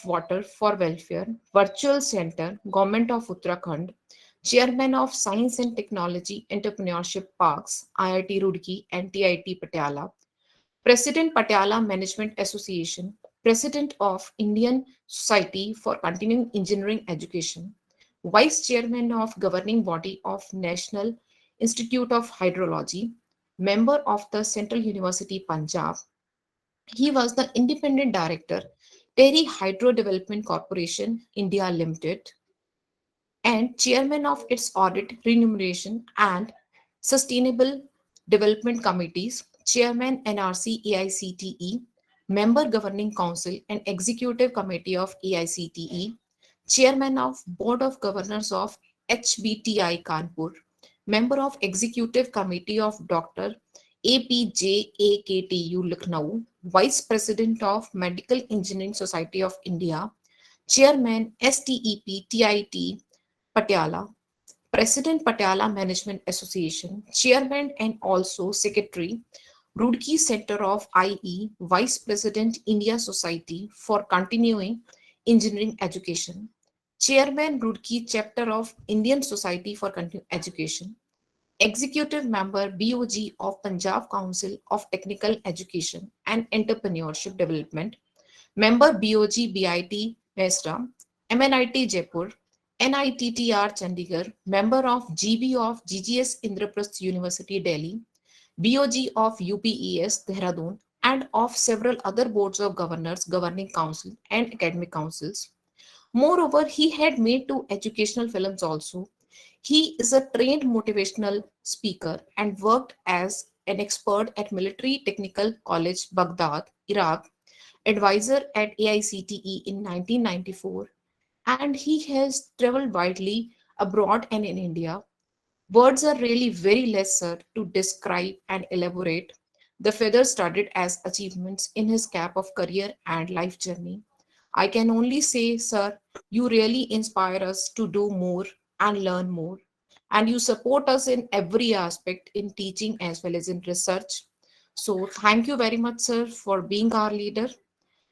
Water for Welfare, Virtual Center, Government of Uttarakhand, Chairman of Science and Technology Entrepreneurship Parks, IIT Roorkee and TIT Patiala, President Patiala Management Association, President of Indian Society for Continuing Engineering Education, Vice Chairman of Governing Body of National Institute of Hydrology, member of the Central University Punjab. He was the independent director, Terry Hydro Development Corporation, India Limited, and chairman of its Audit, Remuneration, and Sustainable Development Committees, chairman NRC AICTE, member Governing Council and Executive Committee of AICTE, chairman of Board of Governors of HBTI Kanpur, member of Executive Committee of Dr. APJAKTU Lucknow, Vice President of Medical Engineering Society of India, Chairman STEP TIT Patiala, President Patiala Management Association, Chairman and also Secretary, Roorkee Center of IE, Vice President India Society for Continuing Engineering Education, Chairman Roorkee Chapter of Indian Society for Continuing Education, Executive Member BOG of Punjab Council of Technical Education and Entrepreneurship Development, Member BOG BIT Mesra, MNIT Jaipur, NITTR Chandigarh, Member of GB of GGS Indraprasth University Delhi, BOG of UPES Dehradun, and of several other boards of governors, governing council, and academic councils. Moreover, he had made two educational films also. He is a trained motivational speaker and worked as an expert at Military Technical College, Baghdad, Iraq, advisor at AICTE in 1994, and he has traveled widely abroad and in India. Words are really very less, sir, to describe and elaborate the feather studded as achievements in his cap of career and life journey. I can only say, sir, you really inspire us to do more and learn more. And you support us in every aspect in teaching as well as in research. So, thank you very much, sir, for being our leader.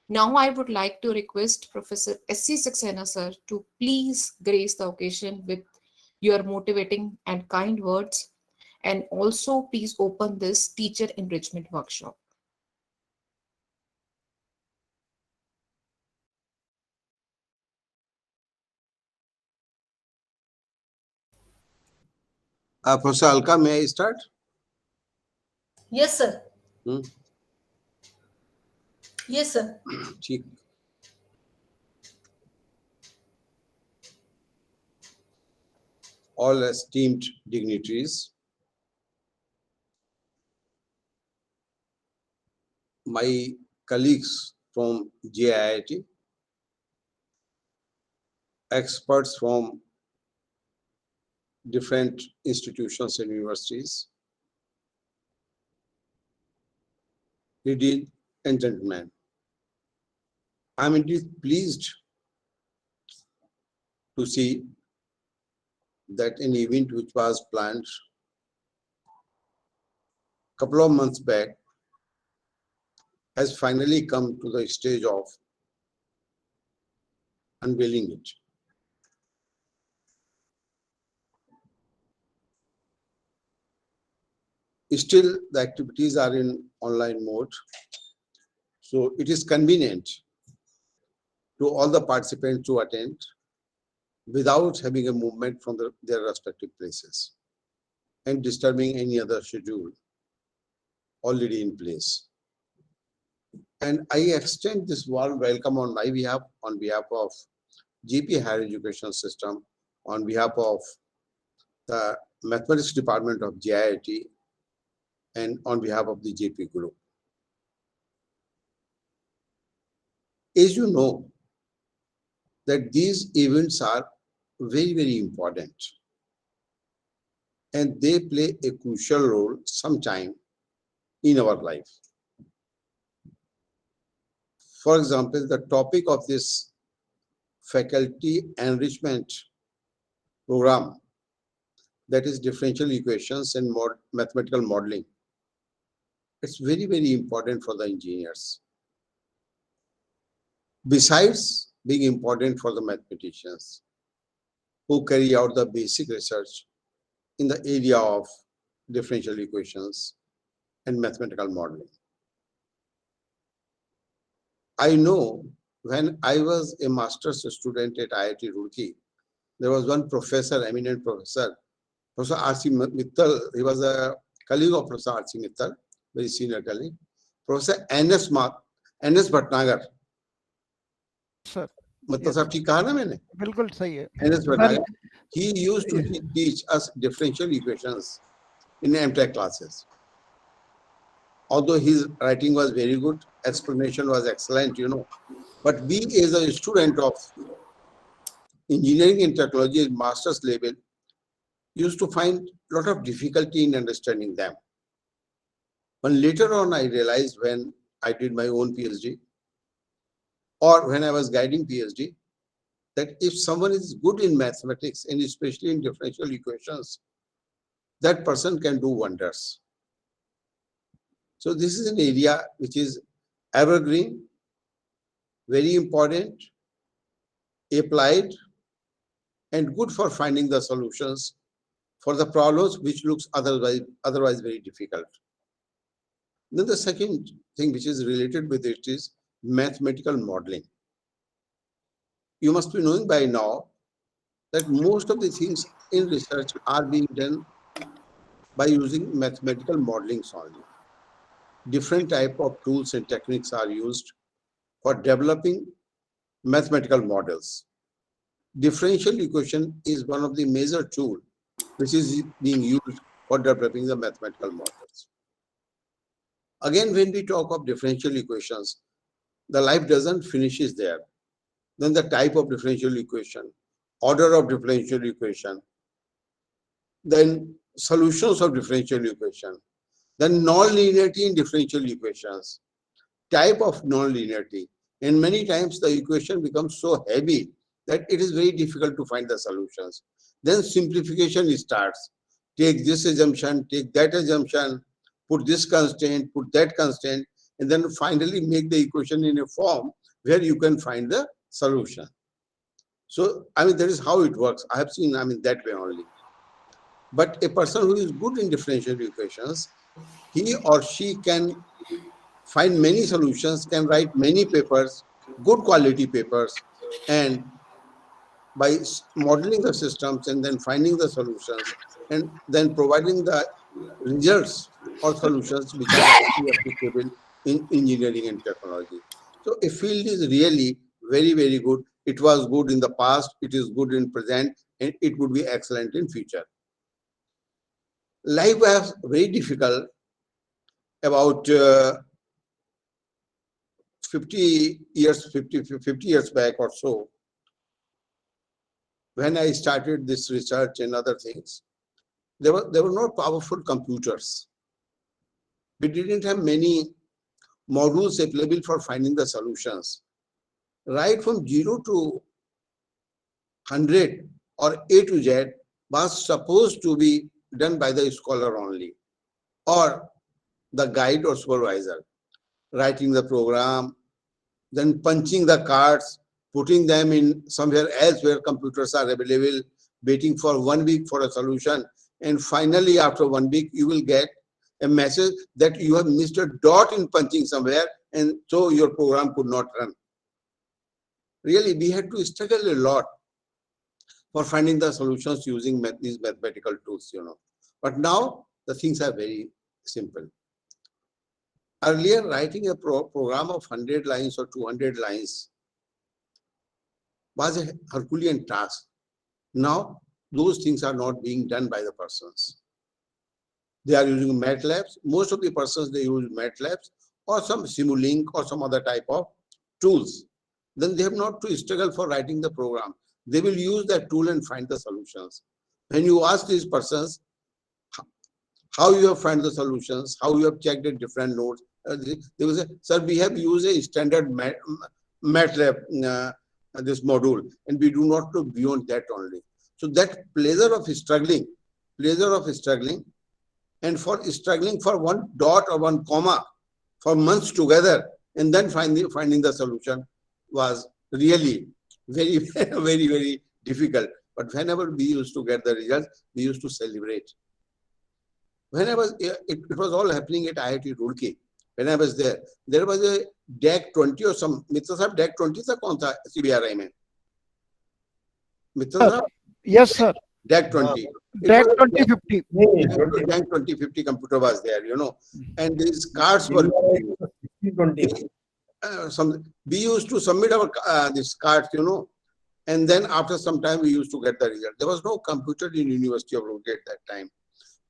Now, I would like to request Professor S.C. Saxena, sir, to please grace the occasion with your motivating and kind words, and also please open this teacher enrichment workshop. Professor Alka, may I start? Yes, sir. Hmm? Yes, sir. ठीक. All esteemed dignitaries, my colleagues from JIIT, experts from different institutions and universities, ladies and gentlemen, I am indeed pleased to see that an event which was planned a couple of months back has finally come to the stage of unveiling it. Still, the activities are in online mode, so it is convenient to all the participants to attend without having a movement from their respective places and disturbing any other schedule already in place. And I extend this warm welcome on my behalf, on behalf of GP Higher Education System, on behalf of the Mathematics Department of JIIT, and on behalf of the JP Group. As you know, that these events are very, very important, and they play a crucial role sometime in our life. For example, the topic of this faculty enrichment program, that is differential equations and mathematical modeling, it's very, very important for the engineers. Besides being important for the mathematicians who carry out the basic research in the area of differential equations and mathematical modeling. I know when I was a master's student at IIT Roorkee, there was one professor, eminent professor, Professor R.C. Mittal. He was a colleague of Professor R.C. Mittal, very senior colleague. Professor N.S. Bhatnagar. Sir, मतलब yes. सब ठीक कहा ना मैंने? बिल्कुल सही है. N.S. Bhatnagar. Sir, He used to teach us differential equations in MTech classes. Although his writing was very good, explanation was excellent, But we as a student of engineering and technology at master's level used to find a lot of difficulty in understanding them. But later on, I realized when I did my own PhD or when I was guiding PhD, that if someone is good in mathematics and especially in differential equations, that person can do wonders. So this is an area which is evergreen, very important, applied, and good for finding the solutions for the problems which looks otherwise very difficult. Then the second thing which is related with it is mathematical modeling. You must be knowing by now that most of the things in research are being done by using mathematical modelings only. Different type of tools and techniques are used for developing mathematical models. Differential equation is one of the major tools which is being used for developing the mathematical models. Again, when we talk of differential equations, the life doesn't finishes there. Then the type of differential equation, order of differential equation, then solutions of differential equation, then non-linearity in differential equations, type of non-linearity. And many times the equation becomes so heavy that it is very difficult to find the solutions. Then simplification starts. Take this assumption, take that assumption, put this constant, put that constant, and then finally make the equation in a form where you can find the solution. So, that is how it works. I have seen, that way only. But a person who is good in differential equations, he or she can find many solutions, can write many papers, good quality papers, and by modeling the systems and then finding the solutions and then providing the results or solutions which are actually applicable in engineering and technology. So a field is really very, very good. It was good in the past, it is good in present, and it would be excellent in future. Life was very difficult about 50 years back or so, when I started this research and other things. There were no powerful computers. We didn't have many modules available for finding the solutions. Right from 0 to 100 or A to Z was supposed to be done by the scholar only, or the guide or supervisor, writing the program, then punching the cards, putting them in somewhere else where computers are available, waiting for 1 week for a solution. And finally, after 1 week, you will get a message that you have missed a dot in punching somewhere, and so your program could not run. Really, we had to struggle a lot for finding the solutions using these mathematical tools, But now, the things are very simple. Earlier, writing a program of 100 lines or 200 lines was a Herculean task. Now, those things are not being done by the persons. They are using MATLABs. Most of the persons, they use MATLABs or some Simulink or some other type of tools. Then they have not to struggle for writing the program. They will use that tool and find the solutions. When you ask these persons how you have found the solutions, how you have checked the different nodes, they will say, sir, we have used a standard MATLAB, this module, and we do not go beyond that only. So that pleasure of struggling, and for struggling for 1 dot or 1 comma for months together, and then finding the solution was really very, very difficult. But whenever we used to get the results, we used to celebrate. When I was, it was all happening at IIT Roorkee. When I was there was a DAC 20 or some, Mitra Sahab, DAC 20 था कौन था CBRI में? Mitra Sahab? Yes, sir. DAC 20. DAC 2050. DAC 2050 computer was there, you know, and these cards were we used to submit our these cards, you know, and then after some time we used to get the result. There was no computer in University of Roorkee at that time.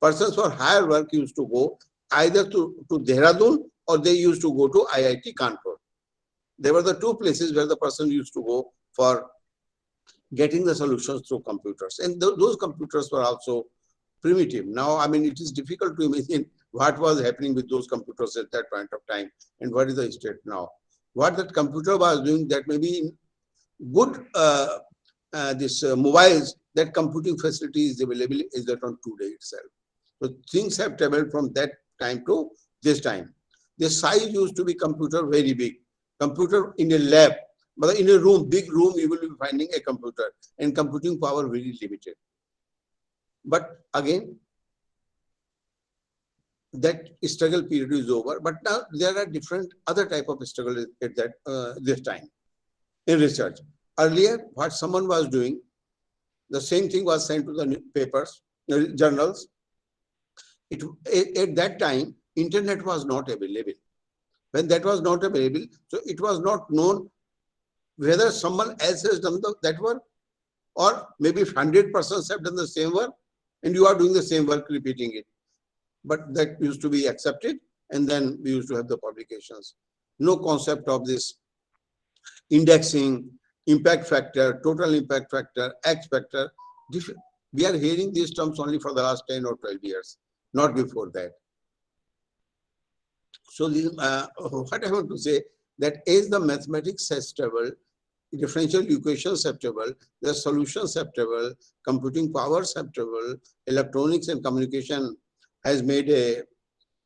Persons for higher work used to go either to Dehradun or they used to go to IIT Kanpur. They were the two places where the person used to go for getting the solutions through computers. And those computers were also primitive. Now, I mean, it is difficult to imagine what was happening with those computers at that point of time and what is the state now. What that computer was doing, that may be in good mobiles, that computing facility is available is that on today itself. So things have traveled from that time to this time. The size used to be computer very big. Computer in a lab, but in a room, big room, you will be finding a computer and computing power very limited. But again, that struggle period is over. But now there are different other type of struggle at that this time in research. Earlier, what someone was doing, the same thing was sent to the papers, journals. At that time, internet was not available. When that was not available, so it was not known whether someone else has done that work or maybe 100 persons have done the same work and you are doing the same work, repeating it. But that used to be accepted and then we used to have the publications. No concept of this indexing, impact factor, total impact factor, X factor. We are hearing these terms only for the last 10 or 12 years, not before that. So what I want to say, that as the mathematics has traveled, differential equations have traveled, the solutions have traveled, computing powers have traveled, electronics and communication has made a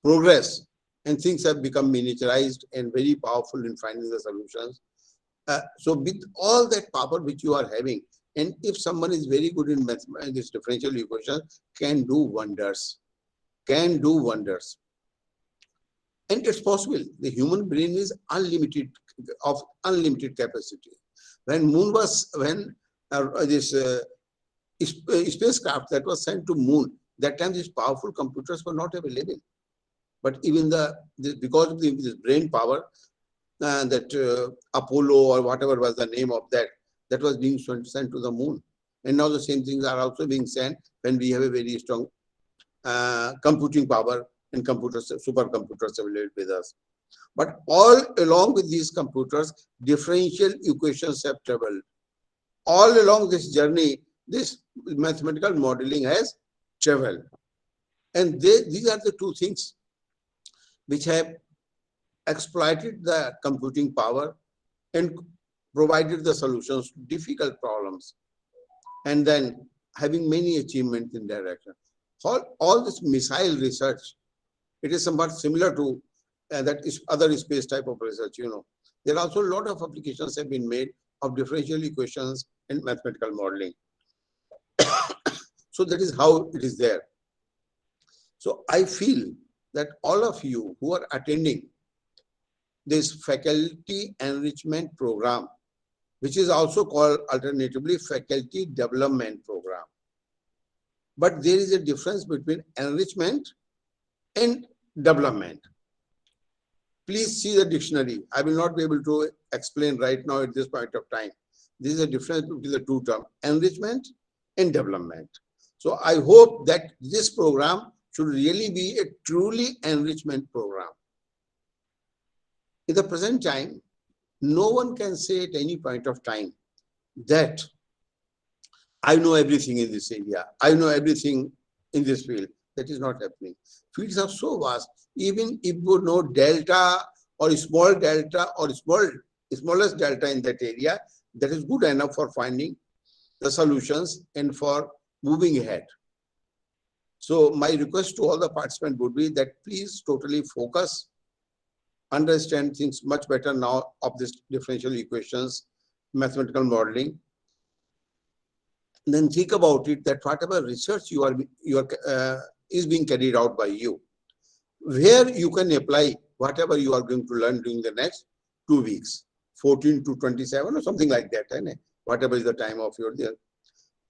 progress, and things have become miniaturized and very powerful in finding the solutions. So with all that power which you are having, and if someone is very good in mathematics, this differential equations can do wonders, can do wonders. And it's possible. The human brain is unlimited, of unlimited capacity. When this spacecraft that was sent to moon, that time these powerful computers were not available. But even because of this brain power, that Apollo or whatever was the name of that was being sent to the moon. And now the same things are also being sent when we have a very strong computing power and supercomputers available with us. But all along with these computers, differential equations have traveled. All along this journey, this mathematical modeling has traveled. And these are the two things which have exploited the computing power and provided the solutions to difficult problems. And then having many achievements in that direction. All this missile research, it is somewhat similar to that is other space type of research, you know. There are also a lot of applications have been made of differential equations and mathematical modeling. So that is how it is there. So I feel that all of you who are attending this faculty enrichment program, which is also called alternatively faculty development program. But there is a difference between enrichment and development. Please see the dictionary. I will not be able to explain right now at this point of time. There is a difference between the two terms, enrichment and development. So I hope that this program should really be a truly enrichment program. In the present time, no one can say at any point of time that I know everything in this area, I know everything in this field. That is not happening. Fields are so vast. Even if you know delta or small delta or smallest delta in that area, that is good enough for finding the solutions and for moving ahead. So my request to all the participants would be that please totally focus, understand things much better now of this differential equations, mathematical modeling, then think about it that whatever research is being carried out by you, where you can apply whatever you are going to learn during the next 2 weeks, 14 to 27 or something like that, and whatever is the time of your there.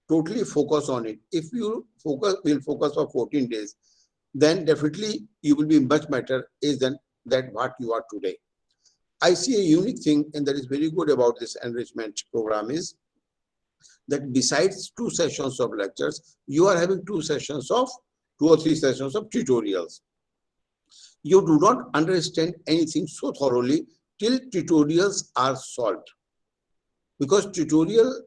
Totally focus on it. If you will focus for 14 days, then definitely you will be much better is than that what you are today. I see a unique thing, and that is very good about this enrichment program is that besides 2 sessions of lectures, you are having 2 or 3 sessions of tutorials. You do not understand anything so thoroughly till tutorials are solved. Because tutorial,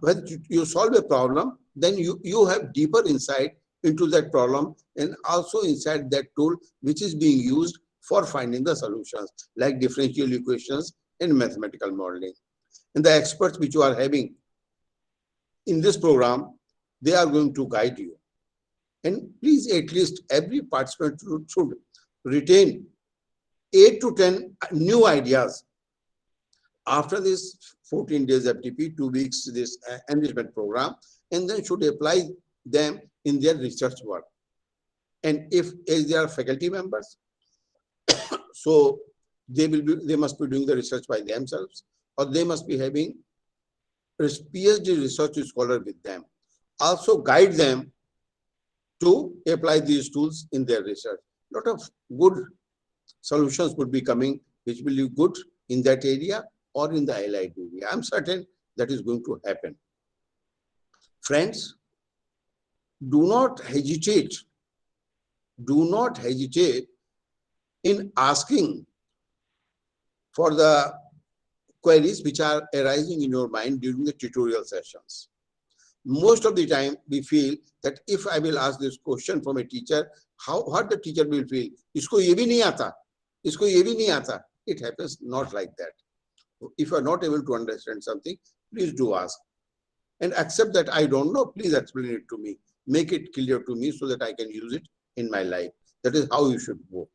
when you solve a problem, then you have deeper insight into that problem and also inside that tool which is being used for finding the solutions, like differential equations and mathematical modeling. And the experts which you are having in this program, they are going to guide you. And please, at least every participant should retain 8 to 10 new ideas after this 14 days FTP, 2 weeks this enrichment program, and then should apply them in their research work. And if as they are faculty members, so they must be doing the research by themselves, or they must be having PhD research scholar with them. Also guide them to apply these tools in their research. A lot of good solutions would be coming, which will be good in that area or in the allied area. I'm certain that is going to happen. Friends, do not hesitate in asking for the queries which are arising in your mind during the tutorial sessions. Most of the time, we feel that if I will ask this question from a teacher, what the teacher will feel? Isko ye bhi nahi aata. Isko ye bhi nahi aata. It happens not like that. If you are not able to understand something, please do ask. And accept that I don't know, please explain it to me. Make it clear to me so that I can use it in my life. That is how you should go.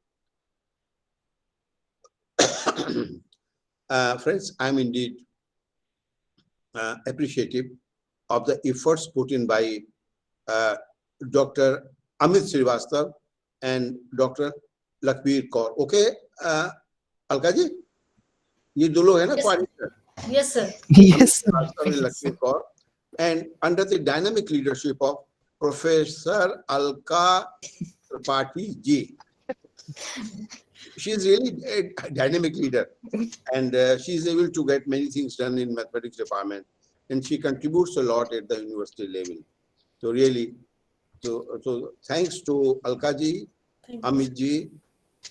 Friends, I'm indeed appreciative of the efforts put in by Dr. Amit Srivastav and Dr. Lakbir Kaur. Okay, Alka ji? ये दो लोग है ना coordinator? Yes, sir. Yes, sir. Lakbir Kaur, and under the dynamic leadership of Professor Alka Tripathi ji. She is really a dynamic leader, and she is able to get many things done in mathematics department, and she contributes a lot at the university level. So really, so thanks to Alka ji, Amit ji,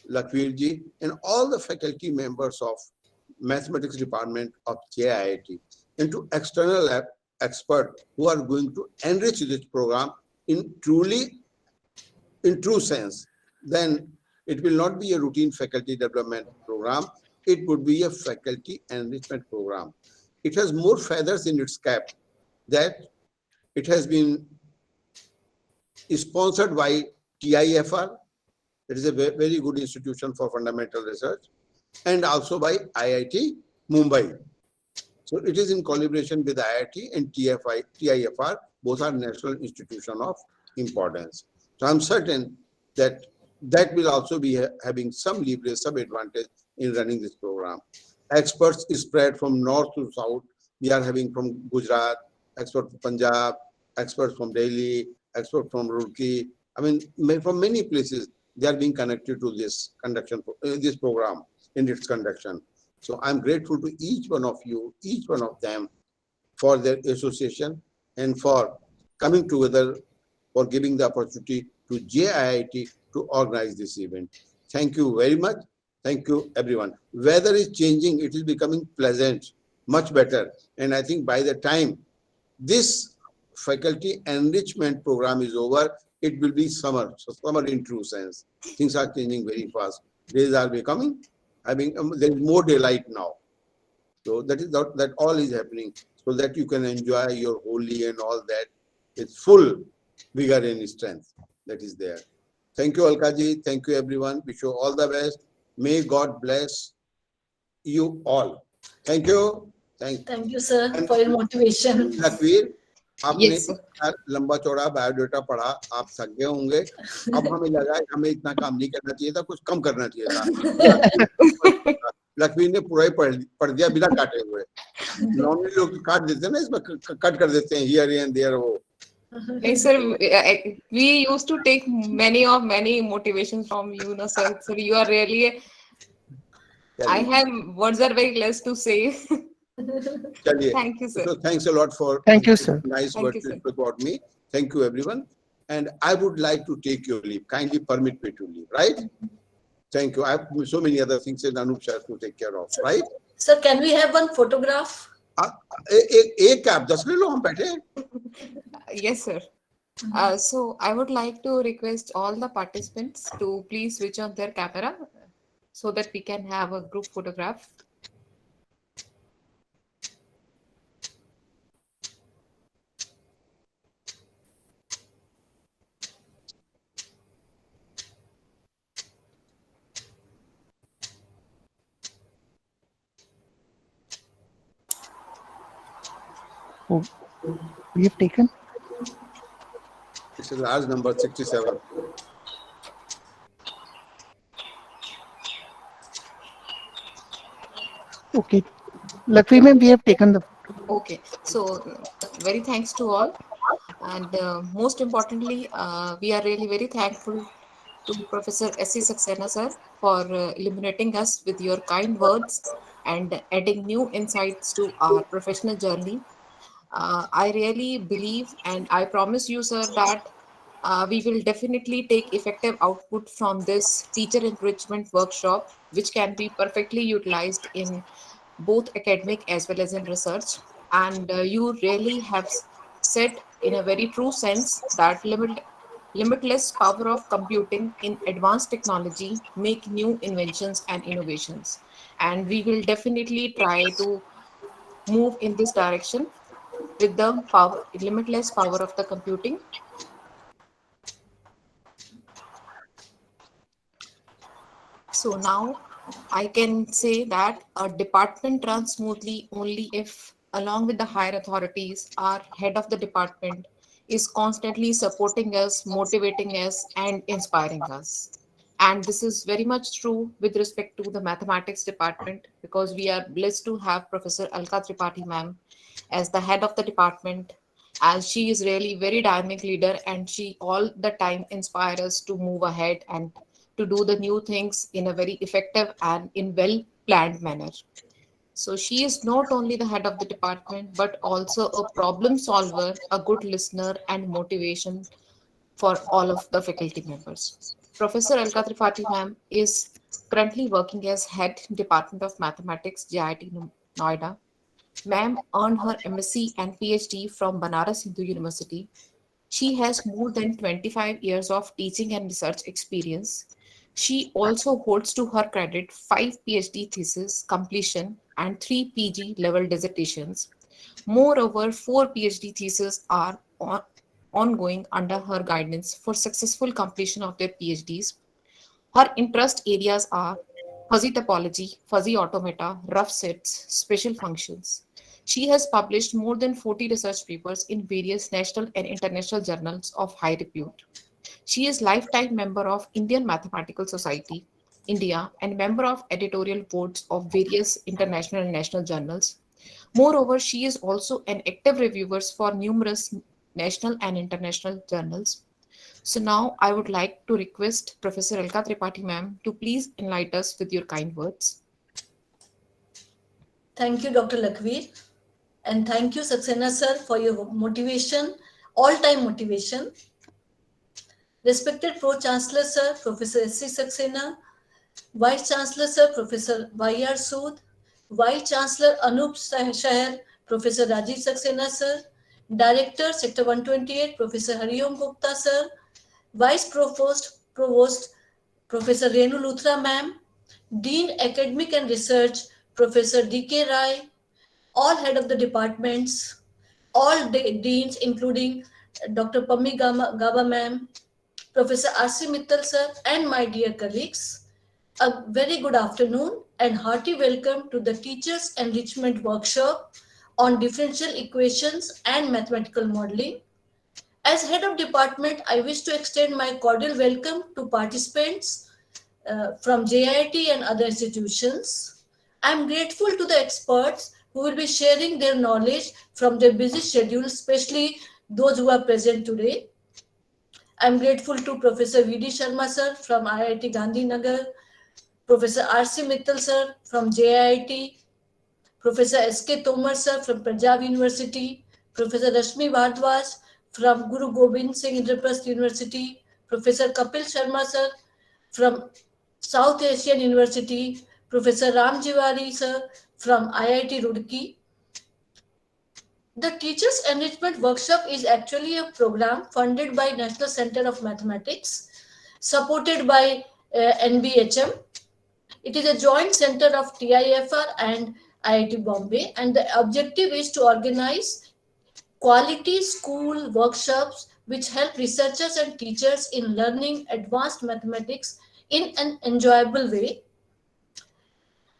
Lakbir ji, and all the faculty members of mathematics department of JIIT, and to external experts who are going to enrich this program in true sense. Then it will not be a routine faculty development program. It would be a faculty enrichment program. It has more feathers in its cap that it has been sponsored by TIFR. It is a very good institution for fundamental research, and also by IIT Mumbai. So it is in collaboration with IIT and TIFR. Both are national institutions of importance. So I'm certain that that will also be having some leverage, some advantage in running this program. Experts spread from north to south. We are having from Gujarat, experts from Punjab, experts from Delhi, experts from Roorkee. I mean, from many places, they are being connected to this conduction, this program in its conduction. So I'm grateful to each one of you, each one of them, for their association and for coming together, for giving the opportunity to JIIT to organize this event. Thank you very much. Thank you, everyone. Weather is changing. It is becoming pleasant, much better. And I think by the time this faculty enrichment program is over, it will be summer. So summer in true sense. Things are changing very fast. Days are becoming, there is more daylight now. So that all is happening so that you can enjoy your Holi and all that. It's full vigor and strength that is there. Thank you, Alkaji. Thank you, everyone. Wish you all the best. May God bless you all. Thank you. Thank you, sir, And for your motivation. लकीर, आपने Yes, sir. इतना लंबा चौड़ा biodata पढ़ा, आप थक गए होंगे। अब हमें लगा कि हमें इतना काम नहीं करना चाहिए था, कुछ कम करना चाहिए था। लकीर ने पूरा ही पढ़ दिया बिना काटे हुए। नॉर्मली लोग काट देते हैं ना, इसमें कट कर देते हैं हियर एंड देयर वो। Hey, sir, we used to take many motivations from you, no, sir. So you are really, I have words are very less to say. चलिए, Thank you, sir. so thanks a lot for Thank you, sir. nice Thank words you, sir. about me. Thank you, everyone. And I would like to take your leave. Kindly permit me to leave, right? Thank you. I have so many other things in Anup sir to take care of, right? Sir, can we have one photograph? एक cab 10 ले लो, हम बैठे हैं। Yes, sir. So I would like to request all the participants to please switch on their camera so that we can have a group photograph. Oh, we have taken. It's a large number, 67. Okay. Luckily, ma'am, we have taken the. Okay, so very thanks to all. And most importantly, we are really very thankful to Professor S.C. Saxena, sir, for illuminating us with your kind words and adding new insights to our professional journey. I really believe and I promise you, sir, that we will definitely take effective output from this teacher enrichment workshop, which can be perfectly utilized in both academic as well as in research. And you really have said in a very true sense that limitless power of computing in advanced technology make new inventions and innovations. And we will definitely try to move in this direction with the power, limitless power of the computing. So now I can say that a department runs smoothly only if, along with the higher authorities, our head of the department is constantly supporting us, motivating us, and inspiring us. And this is very much true with respect to the mathematics department because we are blessed to have Professor Alka Tripathi ma'am as the head of the department, as she is really very dynamic leader and she all the time inspires us to move ahead and to do the new things in a very effective and in well planned manner. So she is not only the head of the department but also a problem solver, a good listener, and motivation for all of the faculty members. Professor Alka Tripathi ma'am is currently working as head Department of Mathematics, JIT Noida. Ma'am earned her MSc and PhD from Banaras Hindu University. She has more than 25 years of teaching and research experience. She also holds to her credit 5 PhD thesis completion and 3 PG level dissertations. Moreover, 4 PhD theses are ongoing under her guidance for successful completion of their PhDs. Her interest areas are fuzzy topology, fuzzy automata, rough sets, special functions. She has published more than 40 research papers in various national and international journals of high repute. She is lifetime member of Indian Mathematical Society, India, and member of editorial boards of various international and national journals. Moreover, she is also an active reviewer for numerous national and international journals. So now I would like to request Professor Alka Tripathi ma'am to please enlighten us with your kind words. Thank you, Dr. Lakveer. And thank you, Saxena sir, for your motivation, all-time motivation. Respected Pro-Chancellor Sir, Professor S.C. Saxena, Vice Chancellor Sir, Professor Y.R. Sood, Vice Chancellor Anup Shahar, Professor Rajiv Saxena Sir, Director, Sector 128, Professor Hariom Gupta Sir, Vice Provost, Professor Renu Luthra Ma'am, Dean Academic and Research, Professor D.K. Rai, all head of the departments, all deans including Dr. Pammi Gaba Ma'am, Professor R.C. Mittal sir, and my dear colleagues. A very good afternoon and hearty welcome to the Teachers Enrichment Workshop on Differential Equations and Mathematical Modeling. As Head of Department, I wish to extend my cordial welcome to participants from JIT and other institutions. I am grateful to the experts who will be sharing their knowledge from their busy schedule, especially those who are present today. I am grateful to Professor V.D. Sharma sir from IIT Gandhinagar, Professor R.C. Mittal sir from JIT, Professor S.K. Tomar sir from Punjab University, Professor Rashmi Bhardwaj from Guru Gobind Singh Indraprasth University, Professor Kapil Sharma sir from South Asian University, Professor Ram Jiwari sir from IIT Roorkee. The Teachers Enrichment Workshop is actually a program funded by National Center of Mathematics, supported by NBHM. It is a joint center of TIFR and IIT Bombay, and the objective is to organize quality school workshops which help researchers and teachers in learning advanced mathematics in an enjoyable way.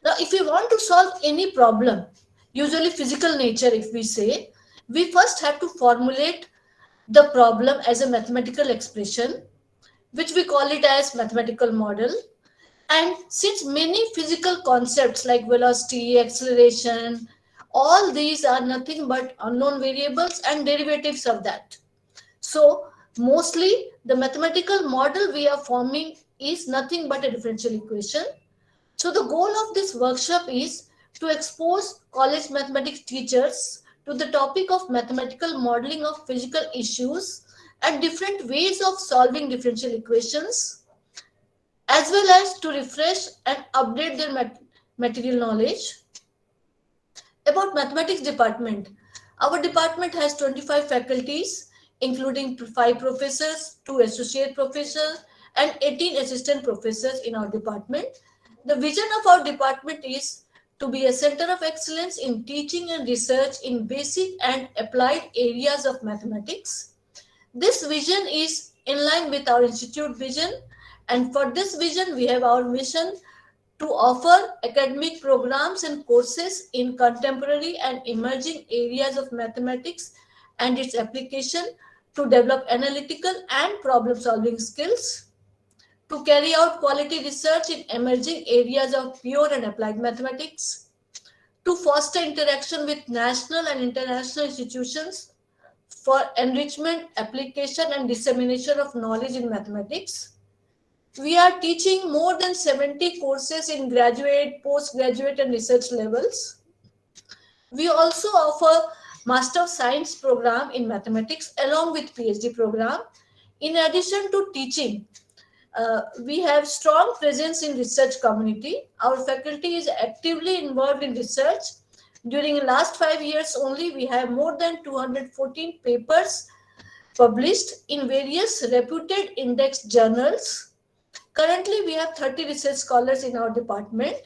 Now, if we want to solve any problem, usually physical nature, if we say, we first have to formulate the problem as a mathematical expression, which we call it as mathematical model. And since many physical concepts like velocity, acceleration, all these are nothing but unknown variables and derivatives of that. So, mostly the mathematical model we are forming is nothing but a differential equation. So the goal of this workshop is to expose college mathematics teachers to the topic of mathematical modeling of physical issues and different ways of solving differential equations, as well as to refresh and update their material knowledge. About mathematics department, our department has 25 faculties, including 5 professors, 2 associate professors, and 18 assistant professors in our department. The vision of our department is to be a center of excellence in teaching and research in basic and applied areas of mathematics. This vision is in line with our institute vision, and for this vision we have our mission to offer academic programs and courses in contemporary and emerging areas of mathematics and its application, to develop analytical and problem solving skills, to carry out quality research in emerging areas of pure and applied mathematics, to foster interaction with national and international institutions for enrichment, application, and dissemination of knowledge in mathematics. We are teaching more than 70 courses in graduate, postgraduate, and research levels. We also offer Master of Science program in mathematics along with PhD program. In addition to teaching, we have strong presence in research community. Our faculty is actively involved in research. During the last 5 years only, we have more than 214 papers published in various reputed index journals. Currently, we have 30 research scholars in our department,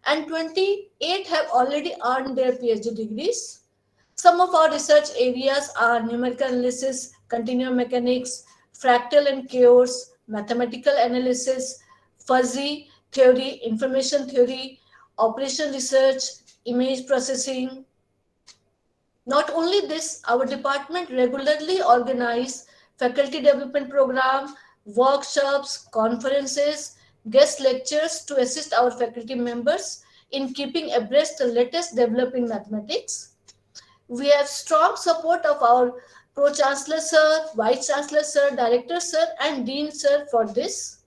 and 28 have already earned their PhD degrees. Some of our research areas are numerical analysis, continuum mechanics, fractal and chaos, mathematical analysis, fuzzy theory, information theory, operation research, image processing. Not only this, our department regularly organizes faculty development program, workshops, conferences, guest lectures to assist our faculty members in keeping abreast the latest developing mathematics. We have strong support of our Pro-Chancellor Sir, Vice Chancellor Sir, Director Sir, and Dean Sir for this.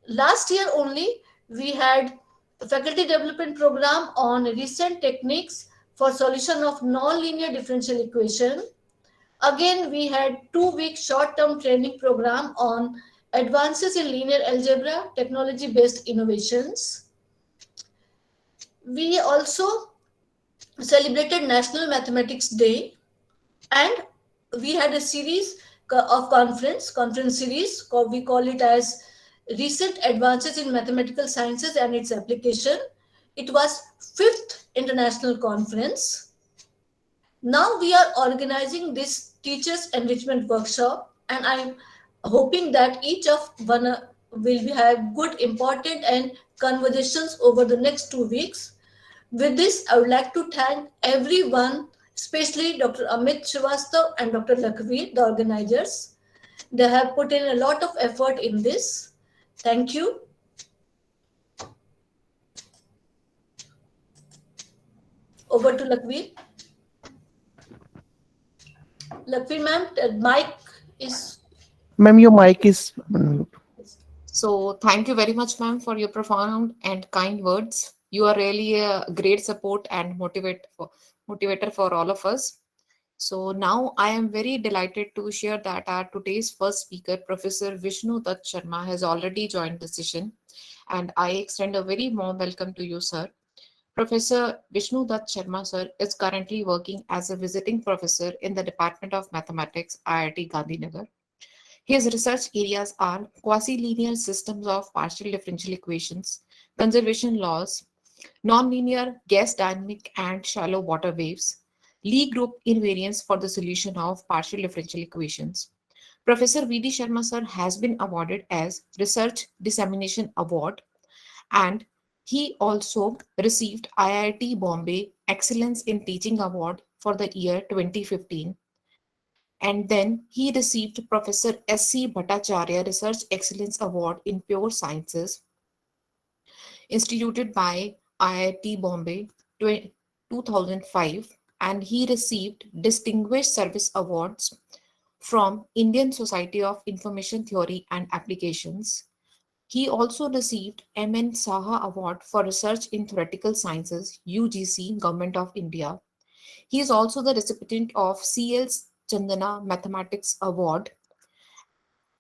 Last year only, we had a faculty development program on recent techniques for solution of non-linear differential equation. Again, we had 2-week short-term training program on advances in linear algebra, technology-based innovations. We also celebrated National Mathematics Day, and we had a series of conference series, we call it as Recent Advances in Mathematical Sciences and Its Application. It was 5th international conference. Now we are organizing this teachers enrichment workshop, and I'm hoping that each of one will have good, important, and conversations over the next 2 weeks. With this, I would like to thank everyone, especially Dr. Amit Srivastav and Dr. Lakhvi, the organizers. They have put in a lot of effort in this. Thank you. Over to Lakhvi. Lakhvi ma'am, mic is. Ma'am, your mic is. So thank you very much, ma'am, for your profound and kind words. You are really a great support and motivator for all of us. So now I am very delighted to share that our today's first speaker, Professor Vishnu Dutt Sharma, has already joined the session, and I extend a very warm welcome to you, sir. Professor Vishnu Dutt Sharma, sir, is currently working as a visiting professor in the Department of Mathematics, IIT Gandhinagar. His research areas are quasi-linear systems of partial differential equations, conservation laws, nonlinear gas dynamic and shallow water waves, Lie group invariance for the solution of partial differential equations. Professor V.D. Sharma sir has been awarded as Research Dissemination Award, and he also received IIT Bombay Excellence in Teaching Award for the year 2015, and then he received Professor S.C. Bhattacharya Research Excellence Award in Pure Sciences, instituted by IIT Bombay 2005, and he received Distinguished Service Awards from Indian Society of Information Theory and Applications. He also received M.N. Saha Award for Research in Theoretical Sciences, UGC, Government of India. He is also the recipient of C.L. Chandana Mathematics Award,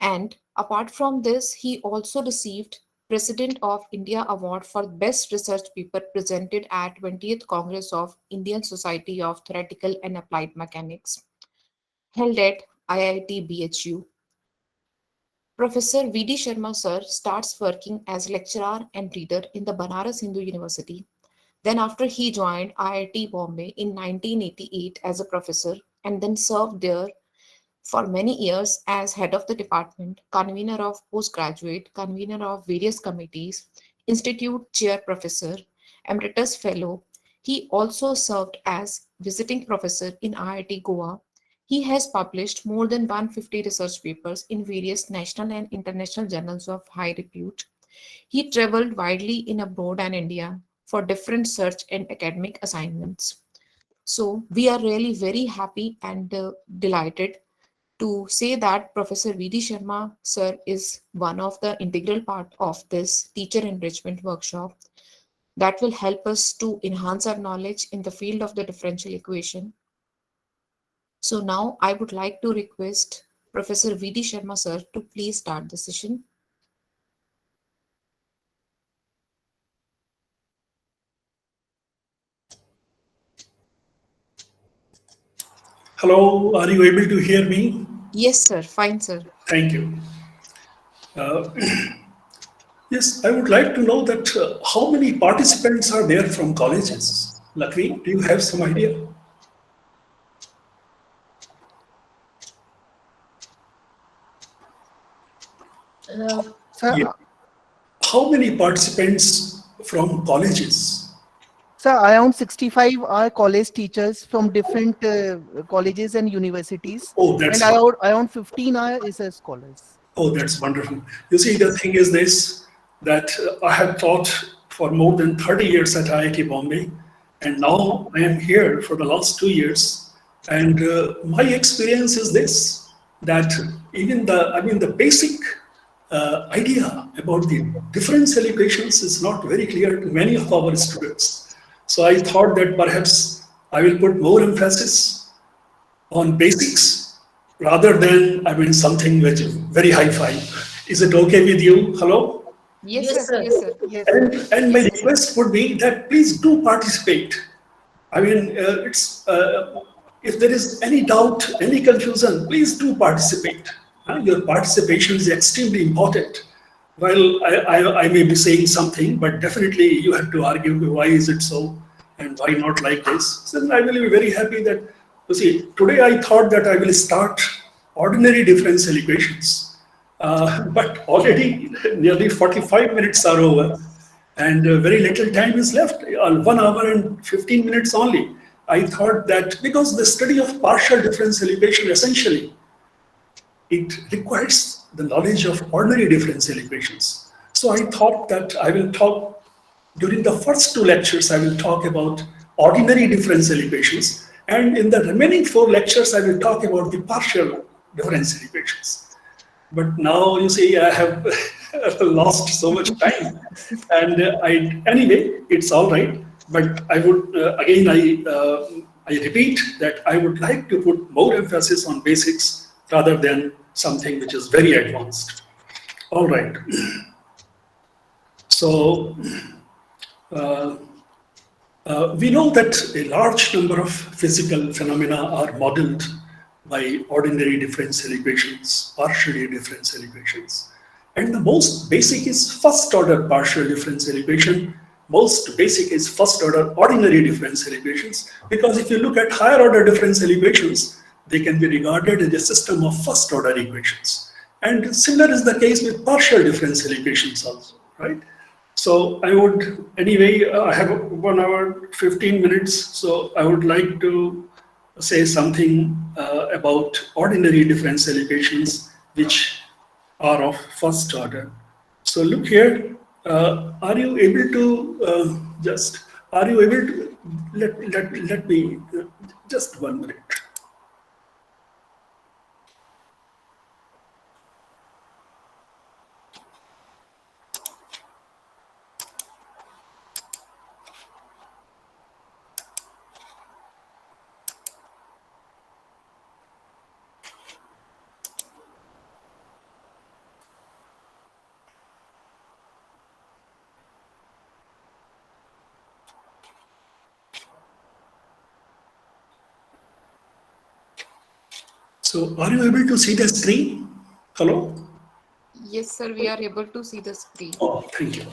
and apart from this, he also received President of India Award for Best Research Paper presented at 20th Congress of Indian Society of Theoretical and Applied Mechanics, held at IIT BHU. Professor V.D. Sharma sir starts working as lecturer and reader in the Banaras Hindu University. Then after he joined IIT Bombay in 1988 as a professor, and then served there for many years as head of the department, convener of postgraduate, convener of various committees, institute chair professor, emeritus fellow. He also served as visiting professor in IIT Goa. He has published more than 150 research papers in various national and international journals of high repute. He traveled widely in abroad and India for different search and academic assignments. So we are really very happy and delighted to say that Professor V.D. Sharma sir is one of the integral part of this teacher enrichment workshop that will help us to enhance our knowledge in the field of the differential equation. So now I would like to request Professor V.D. Sharma sir to please start the session. Hello, are you able to hear me? Yes, sir. Fine, sir. Thank you. Yes, I would like to know that how many participants are there from colleges? Lakshmi, do you have some idea? Sir, Yeah. How many participants from colleges? sir, around 65 are college teachers from different colleges and universities, Oh, and that's around 15 are research scholars. Oh, that's wonderful. You see, the thing is this, that I have taught for more than 30 years at IIT Bombay, and now I am here for the last 2 years. And my experience is this, that even the basic idea about the differential equations is not very clear to many of our students. So I thought that perhaps I will put more emphasis on basics rather than, something which is very high-fi. Is it okay with you? Hello? Yes, Yes, sir. sir. Yes, sir. Yes. And my request would be that please do participate. If there is any doubt, any confusion, please do participate. Your participation is extremely important. Well, I may be saying something, but definitely you have to argue why is it so and why not like this. So I will be very happy that, you see, today I thought that I will start ordinary differential equations. But already nearly 45 minutes are over. and very little time is left, 1 hour and 15 minutes only. I thought that because the study of partial differential equation essentially, it requires the knowledge of ordinary differential equations. So I thought that I will talk, during the first 2 lectures, I will talk about ordinary differential equations, and in the remaining 4 lectures, I will talk about the partial differential equations. But now you see, I have lost so much time, and anyway, it's all right. But I would again, I repeat that I would like to put more emphasis on basics rather than something which is very advanced. All right. So we know that a large number of physical phenomena are modeled by ordinary differential equations, partially differential equations. And the most basic is first order partial differential equation. Most basic is first order ordinary differential equations, because if you look at higher order differential equations, they can be regarded as a system of first order equations. And similar is the case with partial differential equations also, right? So I would, anyway, I have 1 hour, 15 minutes, so I would like to say something about ordinary differential equations which are of first order. So look here, are you able to let me, just 1 minute. So are you able to see the screen? Hello? Yes, sir, we are able to see the screen. Oh, thank you.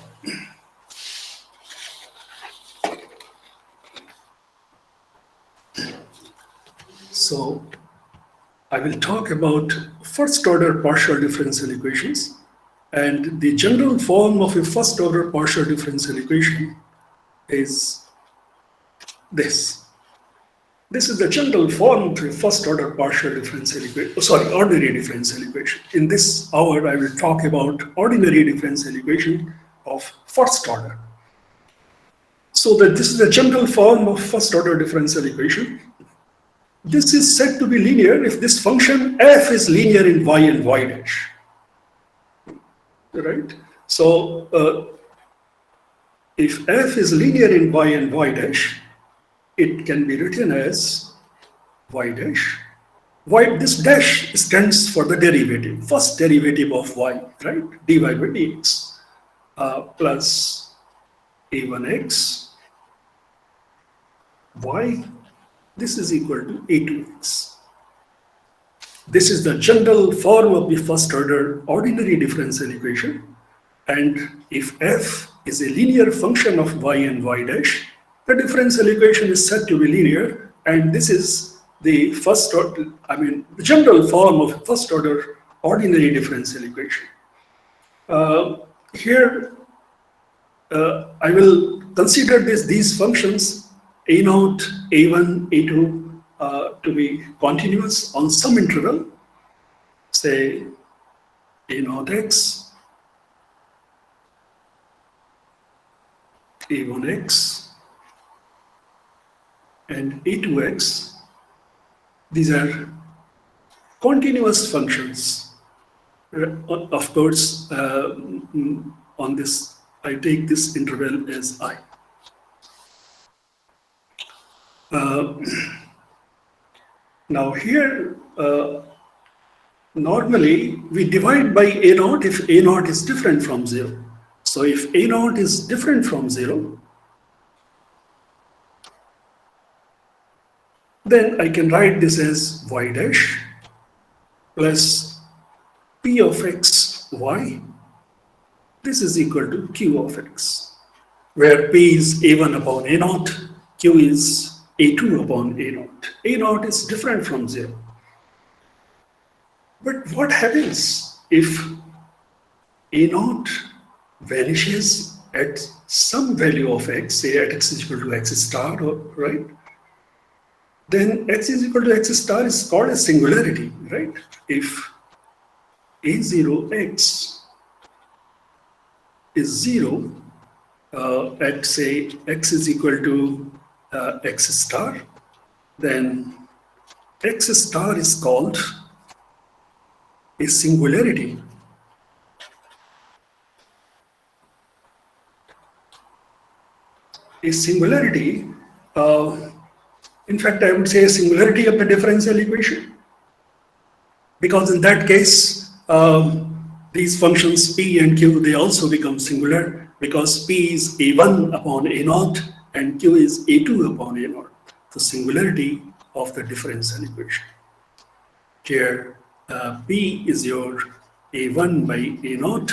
So I will talk about first order partial differential equations, and the general form of a first order partial differential equation is this. This is the general form of a first order partial differential equation, ordinary differential equation. In this hour, I will talk about ordinary differential equation of first order. So that this is the general form of first order differential equation. This is said to be linear if this function f is linear in y and y dash. Right? So if f is linear in y and y dash, it can be written as y dash. This dash stands for the derivative, first derivative of y, right? dy by dx plus a1x y. This is equal to a2x. This is the general form of the first order ordinary differential equation. And if f is a linear function of y and y dash, the differential equation is said to be linear, and this is the first order, the general form of first order ordinary differential equation. Here, I will consider these functions a0, a1, a2 to be continuous on some interval, say a0x, a1x, and a2x. These are continuous functions. Of course, on this, I take this interval as I. Now here, normally we divide by a0 if a0 is different from 0. So if a0 is different from 0, then I can write this as y dash plus p of x y. This is equal to q of x, where p is a1 upon a0, q is a2 upon a0. a0 is different from 0. But what happens if a0 vanishes at some value of x, say at x is equal to x star, right? Then x is equal to x star is called a singularity, right? If a0x is 0 at say x is equal to x star, then x star is called a singularity. A singularity, in fact, I would say a singularity of the differential equation, because in that case, these functions p and q, they also become singular, because p is a1 upon a0 and q is a2 upon a0, the singularity of the differential equation. Here, p is your a1 by a0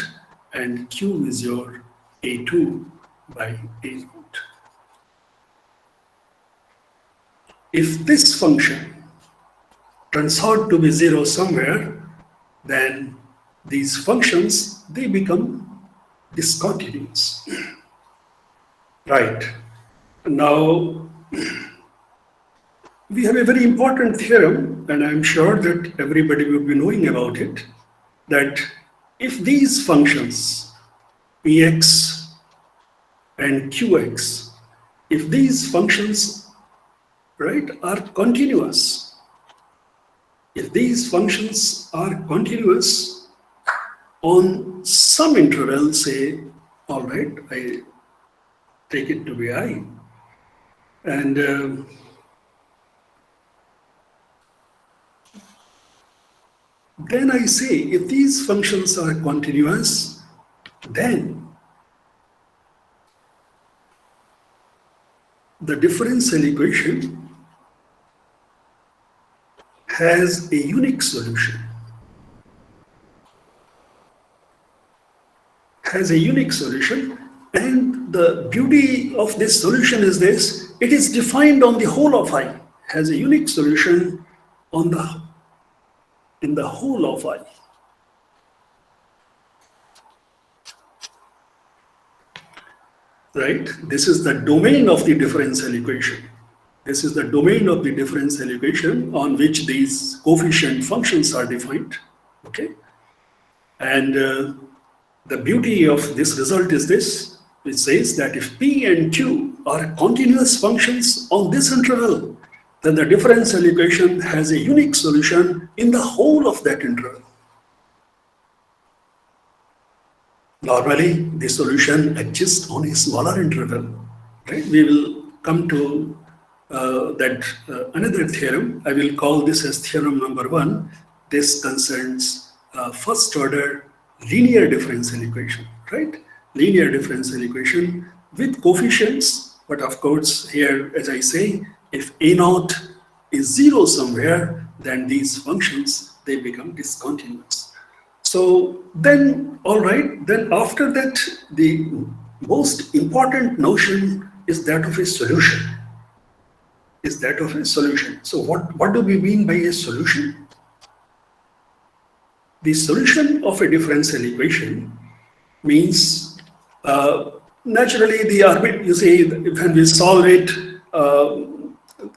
and q is your a2 by a0. If this function turns out to be 0 somewhere, then these functions, they become discontinuous. Right. Now, we have a very important theorem, and I'm sure that everybody will be knowing about it, that if these functions, px and qx, if these functions, right, are continuous, if these functions are continuous on some interval, say, all right, I take it to be I, and then I say, if these functions are continuous, then the differential equation has a unique solution. Has a unique solution, and the beauty of this solution is this: it is defined on the whole of I. Has a unique solution on in the whole of I. Right? This is the domain of the differential equation. This is the domain of the differential equation on which these coefficient functions are defined. Okay? And the beauty of this result is this: it says that if p and q are continuous functions on this interval, then the differential equation has a unique solution in the whole of that interval. Normally, the solution exists on a smaller interval. Right? We will come to another theorem. I will call this as theorem number 1. This concerns first order linear differential equation, right? Linear differential equation with coefficients, but of course here, as I say, if a0 is 0 somewhere, then these functions, they become discontinuous. So then, all right, then after that, the most important notion is that of a solution. Is that of a solution. So what do we mean by a solution? The solution of a differential equation means naturally you say when we solve it,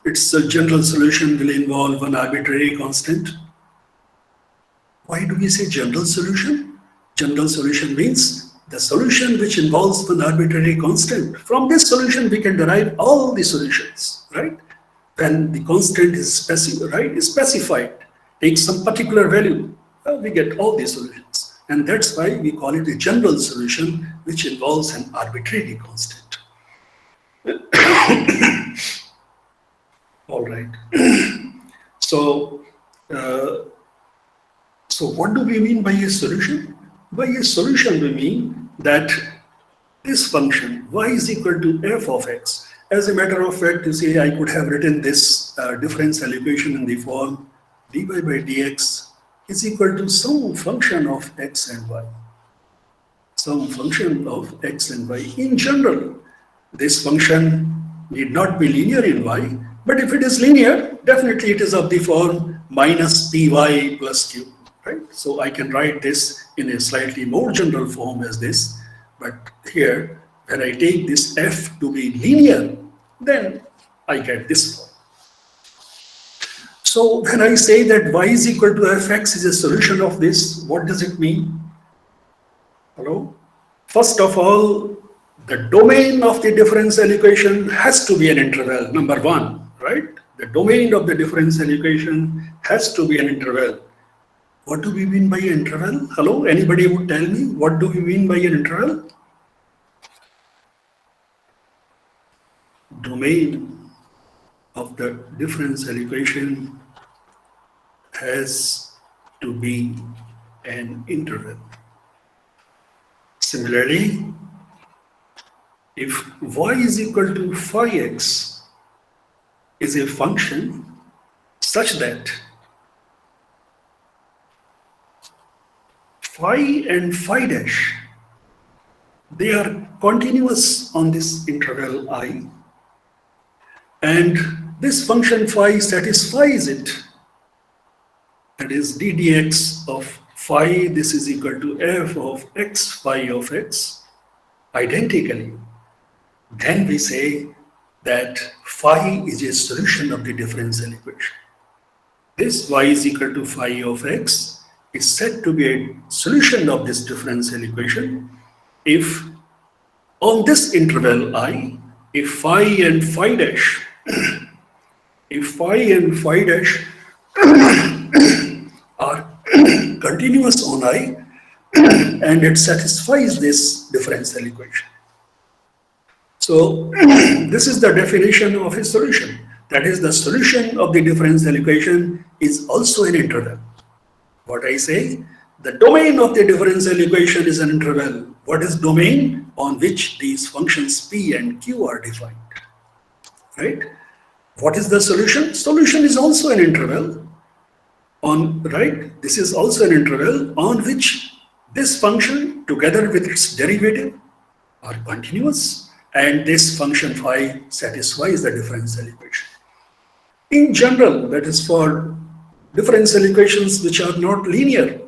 its a general solution will involve an arbitrary constant. Why do we say general solution? General solution means the solution which involves an arbitrary constant. From this solution, we can derive all the solutions, right? When the constant is specified, takes some particular value, we get all the solutions. And that's why we call it a general solution, which involves an arbitrary constant. All right. So what do we mean by a solution? By a solution, we mean that this function y is equal to f of x. As a matter of fact, you see, I could have written this differential equation in the form dy by dx is equal to some function of x and y. Some function of x and y. In general, this function need not be linear in y, but if it is linear, definitely it is of the form minus py plus q. Right? So I can write this in a slightly more general form as this, but here when I take this f to be linear, then I get this form. So when I say that y is equal to fx is a solution of this, what does it mean? Hello? First of all, the domain of the differential equation has to be an interval, number one, right? The domain of the differential equation has to be an interval. What do we mean by an interval? Hello? Anybody would tell me what do we mean by an interval? Domain of the differential equation has to be an interval. Similarly, if y is equal to phi x is a function such that phi and phi dash, they are continuous on this interval I, and this function phi satisfies it, that is d dx of phi, this is equal to f of x phi of x, identically, then we say that phi is a solution of the differential equation. This y is equal to phi of x is said to be a solution of this differential equation if on this interval I, if phi and phi dash, if phi and phi dash are continuous on I and it satisfies this differential equation. So this is the definition of a solution. That is, the solution of the differential equation is also an interval. What I say, the domain of the differential equation is an interval. What is domain? On which these functions p and q are defined, right? What is the solution? Solution is also an interval on, right? This is also an interval on which this function together with its derivative are continuous, and this function phi satisfies the differential equation. In general, that is for differential equations which are not linear,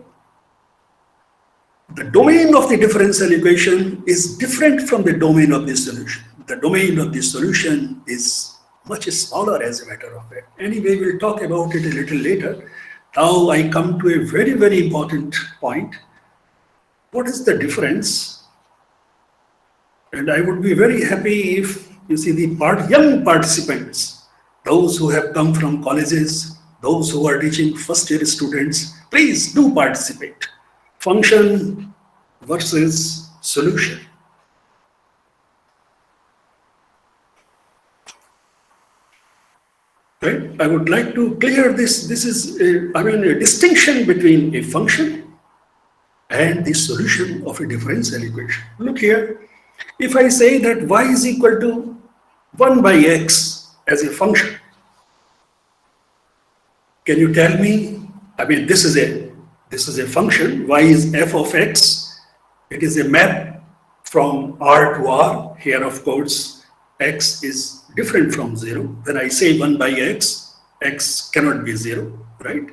the domain of the differential equation is different from the domain of the solution. The domain of the solution is much smaller as a matter of fact. Anyway, we'll talk about it a little later. Now I come to a very, very important point. What is the difference? And I would be very happy if you see the young participants, those who have come from colleges, those who are teaching first year students, please do participate. Function versus solution. Right? I would like to clear this. This is, a distinction between a function and the solution of a differential equation. Look here. If I say that y is equal to 1 by x as a function, can you tell me, this is a function, y is f of x, it is a map from R to R. Here, of course, x is different from 0. When I say 1 by x, x cannot be 0, right?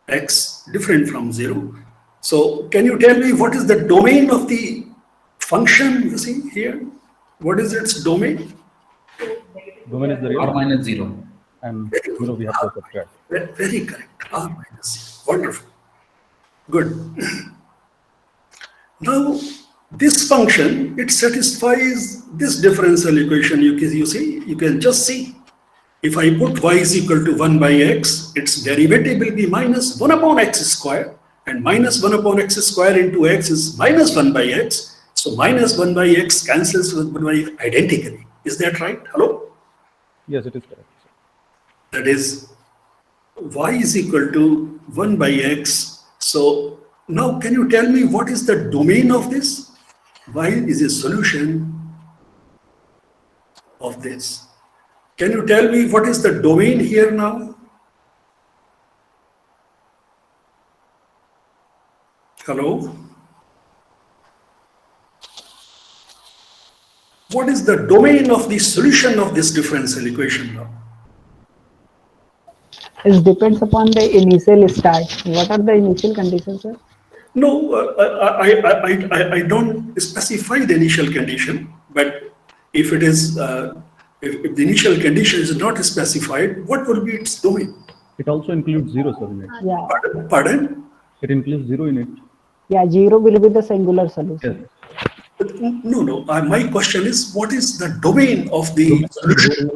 X different from 0. So can you tell me what is the domain of the function? You see here, what is its domain? Domain is the real R minus 0. and 0 we have to subtract. Very correct. R minus 0. Wonderful. Good. Now, this function, it satisfies this differential equation. You see, you can just see. If I put y is equal to 1 by x, its derivative will be minus 1 upon x square, and minus 1 upon x square into x is minus 1 by x. So minus 1 by x cancels with 1 by identically. Is that right? Hello? Yes, it is correct. That is, y is equal to 1 by x. So now can you tell me what is the domain of this? Y is a solution of this. Can you tell me what is the domain here now? Hello? What is the domain of the solution of this differential equation now? It depends upon the initial start. What are the initial conditions, sir? No, I don't specify the initial condition. But if it is, if the initial condition is not specified, what will be its domain? It also includes zero, sir, in it. Yeah, Pardon? It includes zero in it. yeah, 0 will be the singular solution. Yes. But no. My question is, what is the domain of the solution?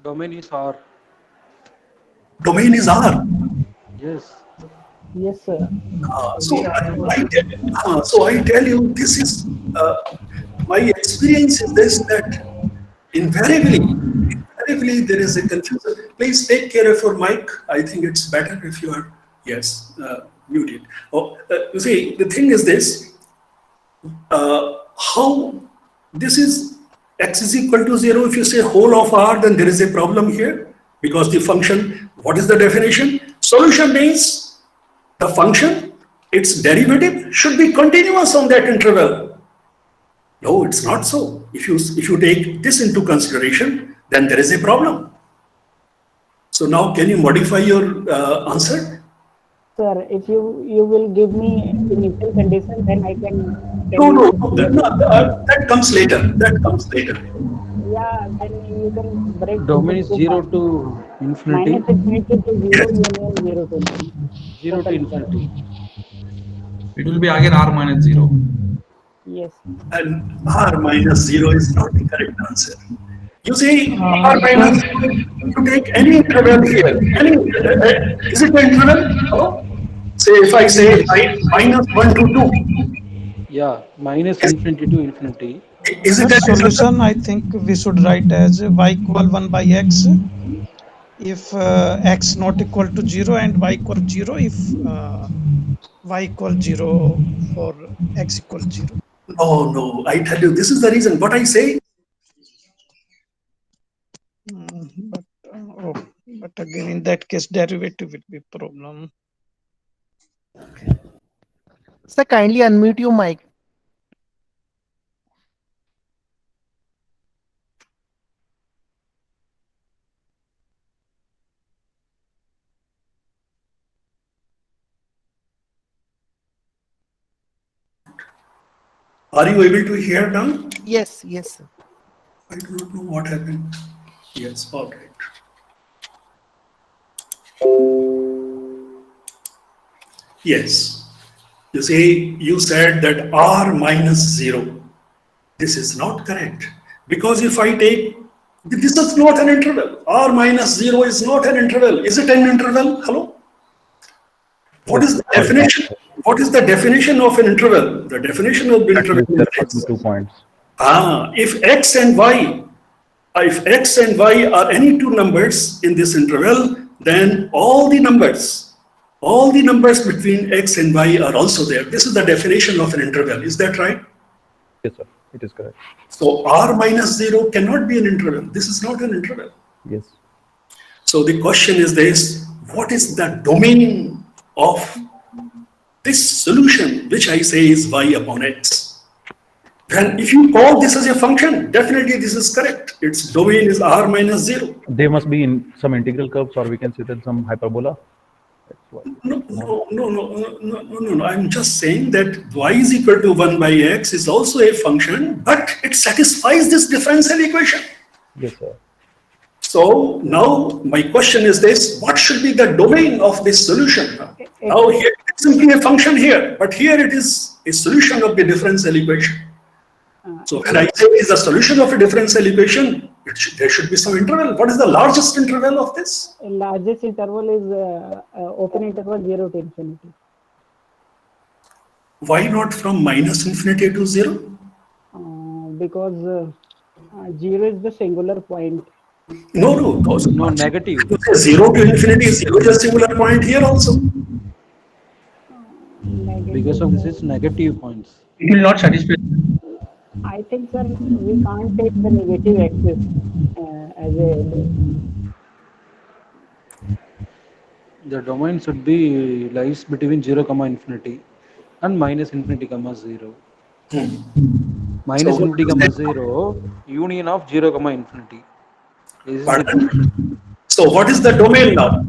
Domain is R. Domain is R. Yes. Yes, sir. So I tell you, this is my experience is this, that invariably there is a confusion. Please take care of your mic. I think it's better if you are muted. You see, the thing is this: how this is x is equal to 0. If you say whole of R, then there is a problem here, because the function. What is the definition? Solution means the function, its derivative should be continuous on that interval. No, it's not so. If you take this into consideration, then there is a problem. So now, can you modify your answer? Sir, if you will give me initial condition, then I can. No, that comes later. That comes later. Yeah, then you can break. Domain is 0 to infinity. Minus infinity to 0, union 0 to infinity. 0 to infinity. It will be again R minus 0. Yes. And R minus 0 is not the correct answer. You see, R minus 0, you take any interval here. Is it an interval? Hello? Say, if I say minus 1 to 2. Yeah, minus infinity to infinity. Is it The a solution, I think we should write as y equal 1 by x if x not equal to 0 and y equal 0 if y equal 0 for x equal 0. No, I tell you, this is the reason. What I say, But again, in that case, derivative will be problem. Sir, kindly unmute your mic. are you able to hear now? Yes, yes, sir. I do not know what happened. Yes, all right. Yes. You see, you said that R minus 0. This is not correct. Because if I take, this is not an interval. R minus 0 is not an interval. Is it an interval? Hello? What is the definition? What is the definition of an interval? The definition of the interval is 2 points. if x and y are any two numbers in this interval, then all the numbers between x and y are also there. This is the definition of an interval. Is that right? Yes, sir. It is correct. So R minus 0 cannot be an interval. This is not an interval. Yes. So the question is this: what is the domain of this solution, which I say is y upon x? Then if you call this as a function, definitely this is correct. Its domain is R minus 0. They must be in some integral curves, or we can say that some hyperbola. That's why. No. I'm just saying that y is equal to 1 by x is also a function, but it satisfies this differential equation. Yes, sir. So now my question is this: what should be the domain of this solution? Now here it's simply a function here, but here it is a solution of the differential equation. So when I say it's a solution of a differential equation, there should be some interval. What is the largest interval of this? Largest interval is open interval 0 to infinity. Why not from minus infinity to 0? Because 0 is the singular point. No, No, negative. 0 to infinity, 0 is a singular point here also. Because of this is negative points. It will not satisfy. I think, sir, we can't take the negative axis as a. The domain should be lies between 0, infinity and minus infinity, 0. Minus infinity, 0, union of 0, infinity. So what is the domain now?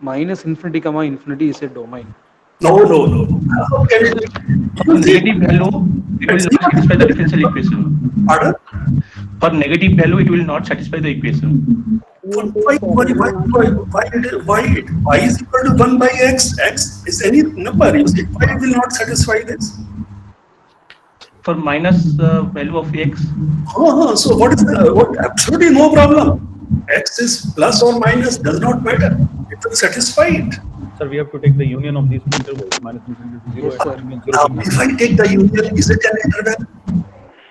Minus infinity, infinity is a domain. No. How can it? For negative value, it will not satisfy the differential equation. Pardon? For negative value, it will not satisfy the equation. Yes, yes, sir. It will not. Why is equal to 1 by x? X is any number. You see, why it will not satisfy this? For minus value of x. So what is what? Absolutely no problem. X is plus or minus, does not matter. It will satisfy it. Sir, we have to take the union of these two intervals, minus infinity to 0 Yes, sir. and union 0 Now, to if I take the union, is it an interval?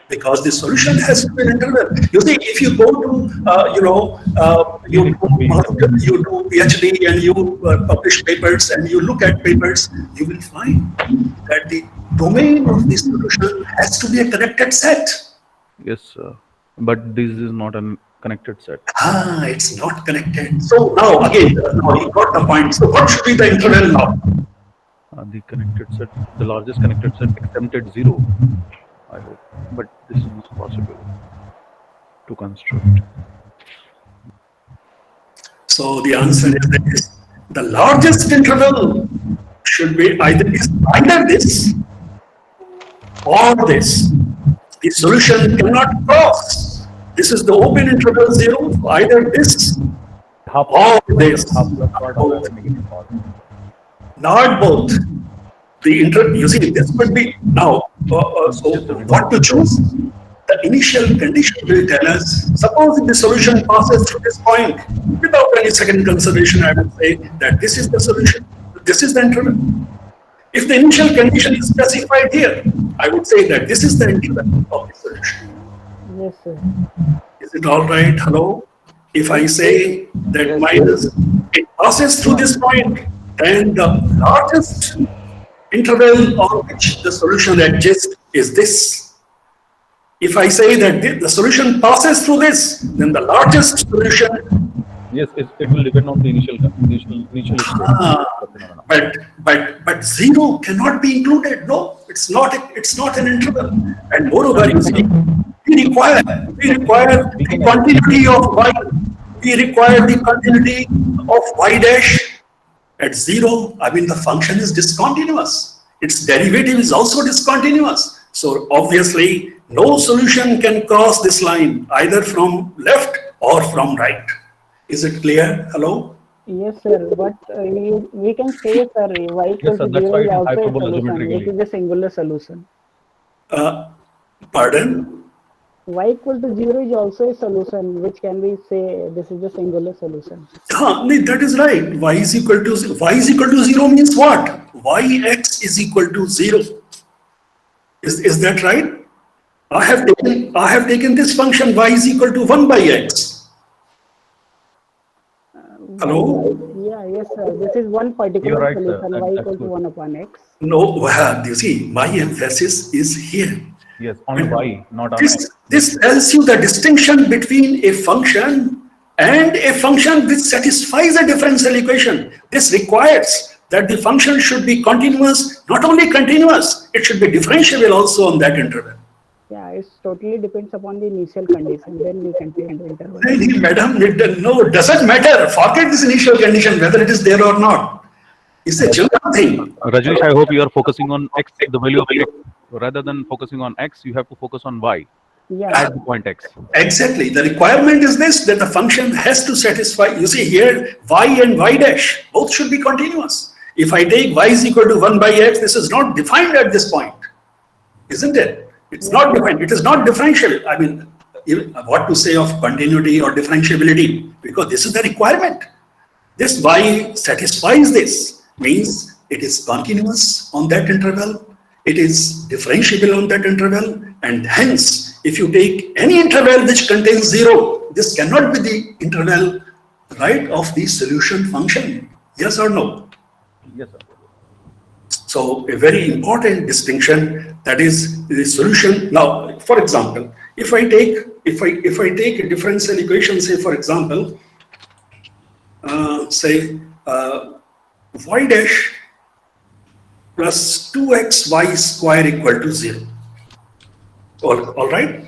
Because the solution has to be an interval. You see, if you go to, you do PhD and you publish papers and you look at papers, you will find that the domain of the solution has to be a connected set. Yes, sir. But this is not a connected set. It's not connected. So now again, now you got the point. So what should be the interval now? The connected set, the largest connected set exempted 0, I hope. But this is not possible to construct. So the answer is this. The largest interval should be either this or this. The solution cannot cross. This is the open interval 0, so either this or this. Not both. You see, this could be now. So what to choose? The initial condition will tell us. Suppose if the solution passes through this point, without any second consideration, I would say that this is the solution. This is the interval. If the initial condition is specified here, I would say that this is the interval of the solution. Yes, sir. Is it all right? Hello? If I say that minus, it passes through this point, then the largest interval on which the solution exists is this. If I say that the solution passes through this, then the largest solution. Yes, it will depend on the initial But 0 cannot be included. No, it's not an interval. And moreover, you see, we require the continuity of y. We require the continuity of y dash at 0. I mean, the function is discontinuous. Its derivative is also discontinuous. So obviously, no solution can cross this line either from left or from right. Is it clear? Hello? Yes, sir. But we can say, sir, y equal to 0 is also a solution, which is a singular solution. Pardon? Y equal to 0 is also a solution, which can we say this is a singular solution. That is right. Y is equal to 0 means what? Yx is equal to 0. Is that right? I have taken this function y is equal to 1 by x. Hello? Yeah, yes, sir. This is one particular right, solution, sir. y equal to 1 upon x. No, you see, my emphasis is here. Yes, on y, not on x. This tells you the distinction between a function and a function which satisfies a differential equation. This requires that the function should be continuous, not only continuous, it should be differentiable also on that interval. Yeah, it totally depends upon the initial condition. Then we can take the interval. Madam, it doesn't matter. Forget this initial condition, whether it is there or not. It's a general thing. Rajneesh, I hope you are focusing on x, the value of x. Rather than focusing on x, you have to focus on y. Yeah. At the point x. Exactly. The requirement is this, that the function has to satisfy. You see here, y and y dash, both should be continuous. If I take y is equal to 1 by x, this is not defined at this point. Isn't it? It's not defined. It is not differential. I mean, what to say of continuity or differentiability? Because this is the requirement. This y satisfies this, means it is continuous on that interval, it is differentiable on that interval, and hence, if you take any interval which contains 0, this cannot be the interval, right, of the solution function. Yes or no? Yes, sir. So a very important distinction, that is the solution. Now, for example, if I take a differential equation, say for example, y dash plus 2xy square equal to 0. All right.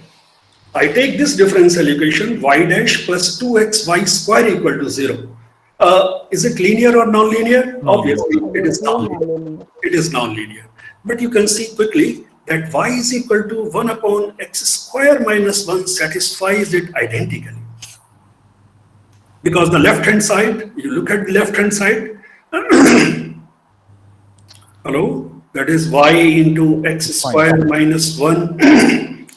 I take this differential equation y dash plus 2xy square equal to 0. is it linear or non-linear? Non-linear. Obviously, it is non-linear. Non-linear. It is non-linear. But you can see quickly that y is equal to 1 upon x square minus 1 satisfies it identically. Because the left-hand side, you look at the left-hand side, hello, that is y into x square minus 1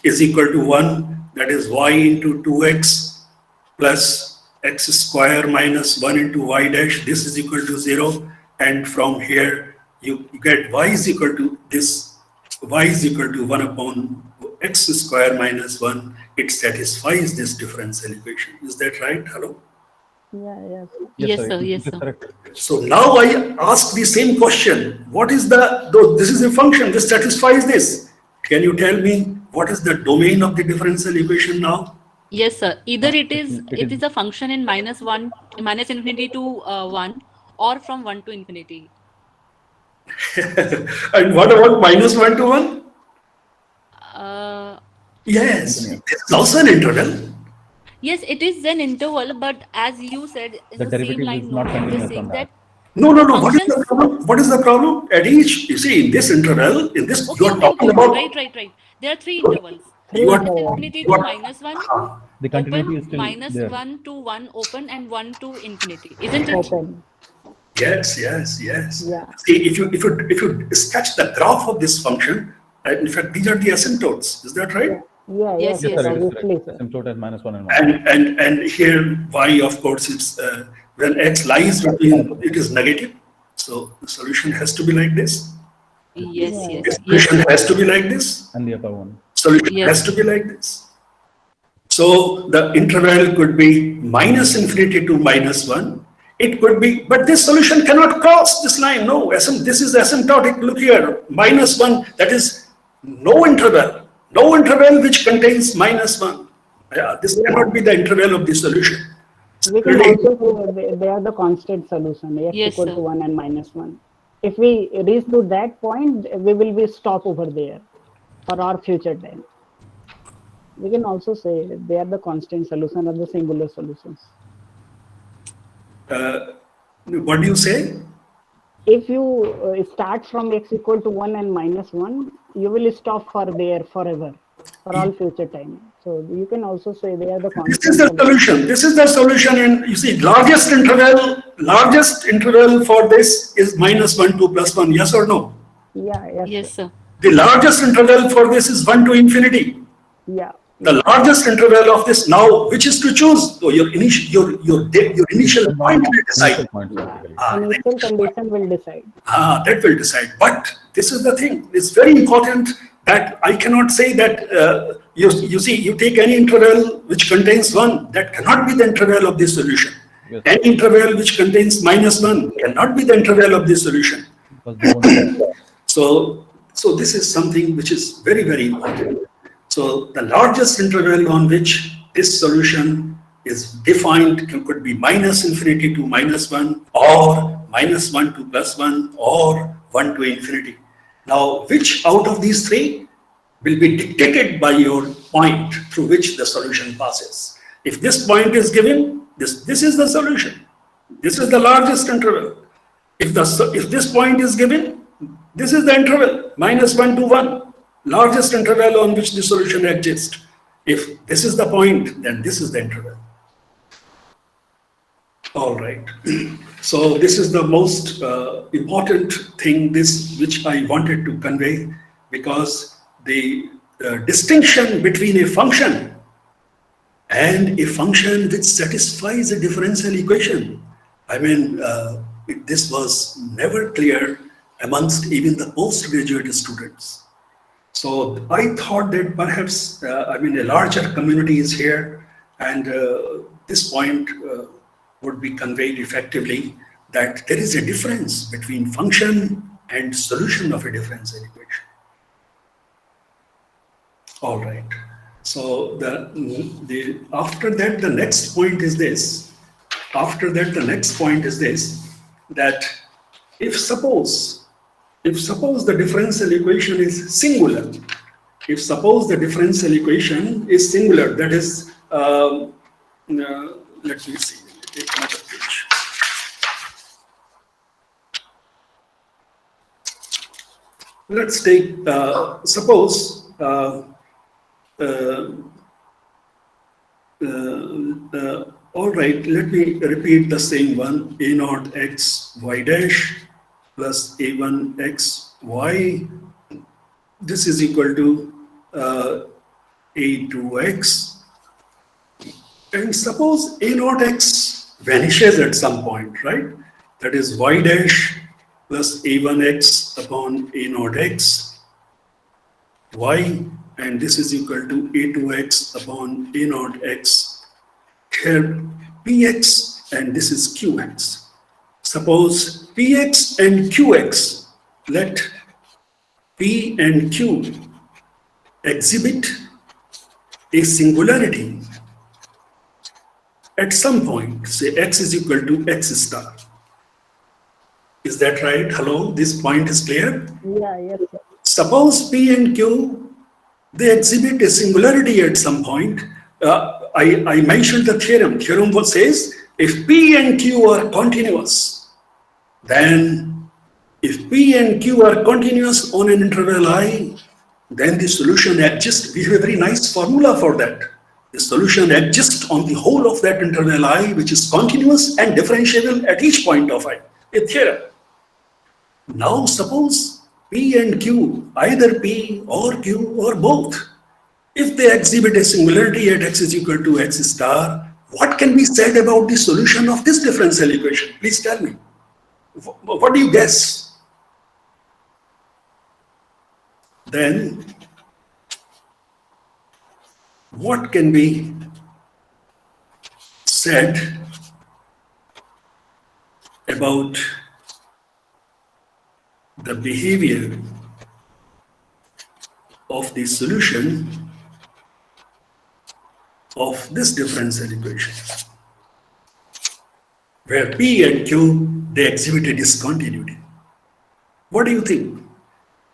is equal to 1, that is y into 2x plus x square minus 1 into y dash, this is equal to 0, and from here you get y is equal to this, y is equal to 1 upon x square minus 1, it satisfies this differential equation. Is that right? Hello? Yeah, Yes, Yes, sir. Yes, it is sir. correct. So now I ask the same question. What is the, though this is a function, this satisfies this. Can you tell me what is the domain of the differential equation now? Yes, sir. Either it is it is- a function in minus infinity to 1, or from 1 to infinity. And what about minus 1 to 1? Uh, Yes, this is also an interval. yes, it is an interval, but as you said, in The the same derivative line, is not note, it is continuous saying on that. that No. What is the functions. problem? What is the problem? At each, you see, in this interval, in this, you are talking about. Right. There are 3 intervals. You are, Minus infinity you to are, minus 1, The continuity open, is still minus there. 1 to 1 open, and 1 to infinity. Isn't it? open. yes. Yeah. See, if you sketch the graph of this function, in fact, these are the asymptotes. Is that right? Yeah, Yes, yes, yes, sir, It is obviously, correct. sir. Asymptote at minus 1 and 1. And here y, of course, is when x lies between, it is negative. So the solution has to be like this. Yes, Yeah. yes, This solution has to be like this. And the upper one. Solution Yes. has to be like this. So the interval could be minus infinity to minus 1. It could be, but this solution cannot cross this line. No, this is asymptotic. Look here, minus 1, that is no interval which contains minus 1. Yeah, this cannot be the interval of the solution. We can also say they are the constant solution, x Yes, equal sir. to 1 and minus 1. If we reach to that point, we will be stop over there for our future time. We can also say they are the constant solution or the singular solutions. What do you say? If you start from x equal to 1 and minus 1, you will stop for there forever, for all future time. So you can also say they are the constant. This is the solution. This is the solution. And you see, largest interval for this is minus 1 to plus 1. Yes or no? Yeah, Yes, sir. The largest interval for this is 1 to infinity. Yeah. The largest interval of this now, which is to choose? So your initial point will decide. Initial condition will decide. That will decide. But this is the thing. It's very important that I cannot say that you see, you take any interval which contains 1, that cannot be the interval of the solution. Yes. Any interval which contains minus 1 cannot be the interval of the solution. So this is something which is very, very important. So the largest interval on which this solution is defined could be minus infinity to minus 1, or minus 1 to plus 1, or 1 to infinity. Now, which out of these 3 will be dictated by your point through which the solution passes? If this point is given, this is the solution. This is the largest interval. If this point is given, this is the interval, minus 1 to 1. Largest interval on which the solution exists. If this is the point, then this is the interval. All right. So this is the most important thing, which I wanted to convey, because the distinction between a function and a function which satisfies a differential equation, I mean, this was never clear amongst even the postgraduate students. So I thought that perhaps, a larger community is here, and this point would be conveyed effectively, that there is a difference between function and solution of a differential equation. All right. So after that, the next point is this. That if suppose the differential equation is singular, that is, let me see, take another page. let's take, suppose, all right, let me repeat the same one, a naught x y dash plus a1 x y. This is equal to a2x. And suppose a naught x vanishes at some point, right? That is y dash plus a1x upon a naught x y, and this is equal to a2x upon a naught x. Here px and this is qx. Suppose px and qx, let p and q exhibit a singularity at some point, say x is equal to x star. Is that right? Hello, this point is clear? Yeah, yes, sir. Suppose P and Q, they exhibit a singularity at some point. I mentioned the theorem. Theorem what says, if P and Q are continuous, then if P and Q are continuous on an interval I, then the solution adjusts. We have a very nice formula for that. The solution adjusts on the whole of that interval I, which is continuous and differentiable at each point of I. A theorem. Now suppose P and Q, either P or Q or both, if they exhibit a singularity at x is equal to x star, what can be said about the solution of this differential equation? Please tell me. What do you guess? Then, what can be said about the behavior of the solution of this differential equation, where P and Q, they exhibit a discontinuity? What do you think?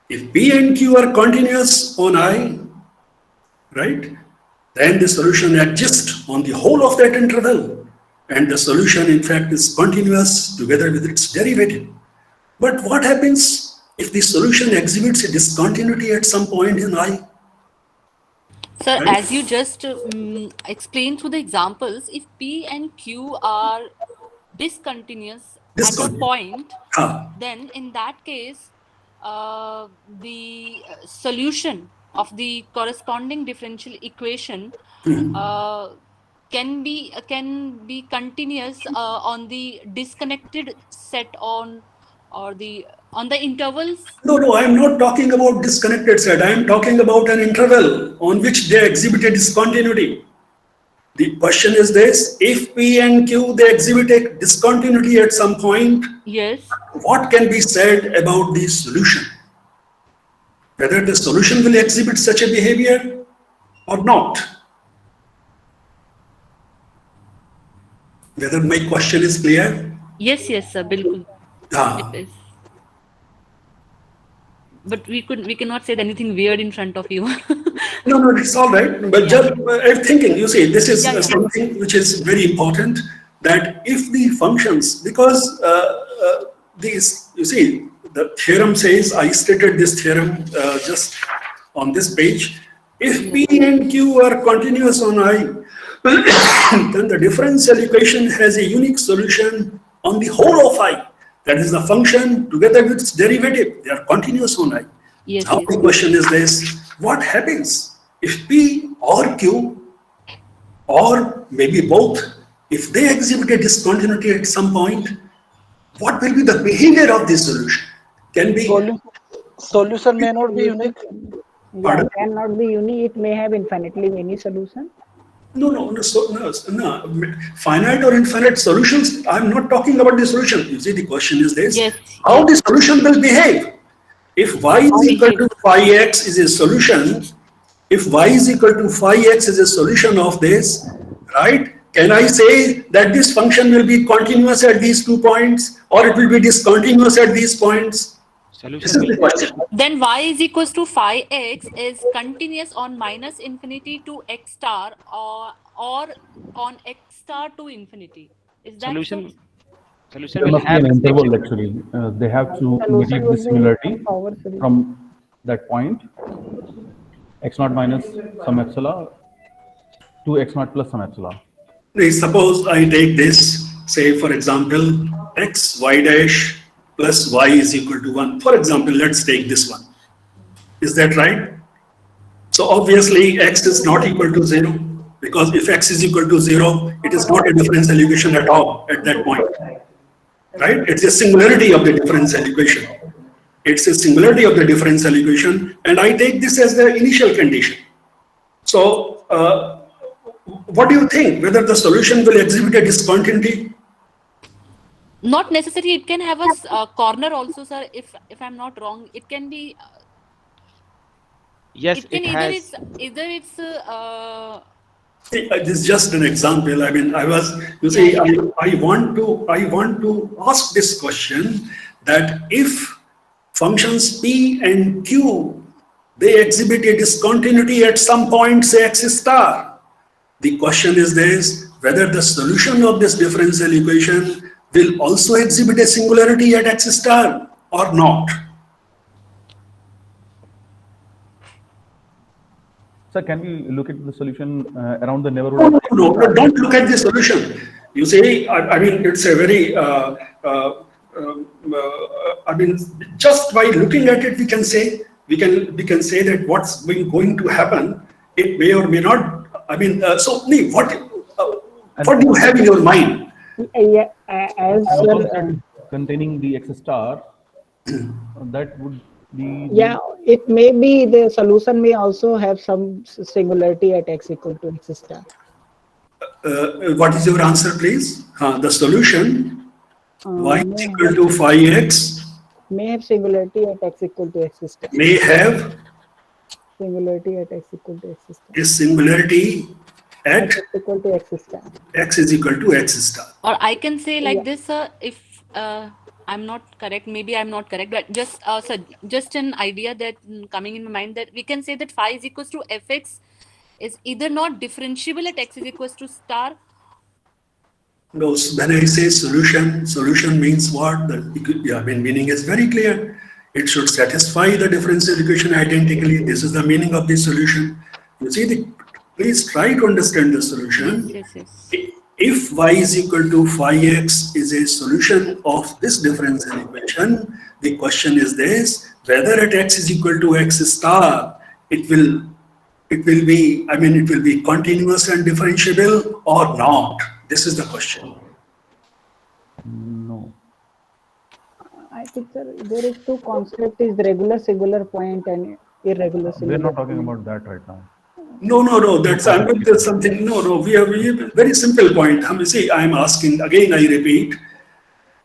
If P and Q are continuous on I, right, then the solution adjusts on the whole of that interval, and the solution in fact is continuous together with its derivative. But what happens if the solution exhibits a discontinuity at some point in I? Sir, Right? as you just explained through the examples, if P and Q are discontinuous at a point, then in that case, the solution of the corresponding differential equation can be continuous on the disconnected set on the intervals. No, I am not talking about disconnected set. I am talking about an interval on which they exhibit a discontinuity. The question is this: if P and Q, they exhibit a discontinuity at some point, yes, what can be said about the solution? Whether the solution will exhibit such a behavior or not. Whether my question is clear? Yes, sir, bilkul. It is. But we cannot say anything weird in front of you. No, it's all right. But just I'm thinking, you see, this is something which is very important, that if the functions, because these, you see, the theorem says, I stated this theorem just on this page, if P and Q are continuous on I, then the differential equation has a unique solution on the whole of I. That is the function together with its derivative. They are continuous on I. Yes, now the question is this: what happens if P or Q or maybe both, if they exhibit a discontinuity at some point, what will be the behavior of this solution? Can be solution may not be unique. Yeah, cannot be unique. It may have infinitely many solutions. No. Finite or infinite solutions, I'm not talking about the solution. You see, the question is this: how the solution will behave. If y is equal to phi x is a solution, if y is equal to phi x is a solution of this, right? Can I say that this function will be continuous at these 2 points, or it will be discontinuous at these points? This is the question. Then y is equals to phi x is continuous on minus infinity to x star or on x star to infinity. Is that solution? so? Solution will have an interval actually. They have to neglect the singularity from that point, x naught minus some epsilon to x naught plus some epsilon. Suppose I take this, say for example, x y dash plus y is equal to 1. For example, let's take this one. Is that right? So obviously x is not equal to 0, because if x is equal to 0, it is not a differential equation at all at that point. Right? It's a singularity of the differential equation. It's a singularity of the differential equation, and I take this as the initial condition. So what do you think? Whether the solution will exhibit a discontinuity? Not necessarily. It can have a corner also, sir. If I'm not wrong, it can be. Yes, it can either it's. This is just an example. I mean, I want to ask this question, that if functions p and q, they exhibit a discontinuity at some point, say x star. The question is this, whether the solution of this differential equation will also exhibit a singularity at x star or not. Sir, can we look at the solution around the neighborhood? No, don't look at the solution. You see, I mean, it's a very, I mean, just by looking at it, we can say that what's going to happen, it may or may not. I mean, so what do you have in your mind? Yeah, as containing the x star, that would be. Yeah, it may be the solution may also have some singularity at x equal to x star. What is your answer, please? The solution y is equal to phi x may have singularity at x equal to x star. May have singularity at x equal to x star. Is singularity at x equal to x star. X is equal to x star. Or I can say like this, if I'm not correct, maybe I'm not correct, but just so just an idea that coming in my mind, that we can say that phi is equals to fx is either not differentiable at x is equals to star. No, when I say solution means what? Meaning is very clear. It should satisfy the differential equation identically. This is the meaning of the solution. You see, please try to understand the solution. Yes. If y is equal to phi x is a solution of this differential equation, the question is this, whether at x is equal to x star, it will be continuous and differentiable or not. This is the question. No. I think, sir, there is two concepts: is regular singular point and irregular singular. We're not talking about that right now. No. That's something. No. We have a very simple point. See, I'm asking again. I repeat: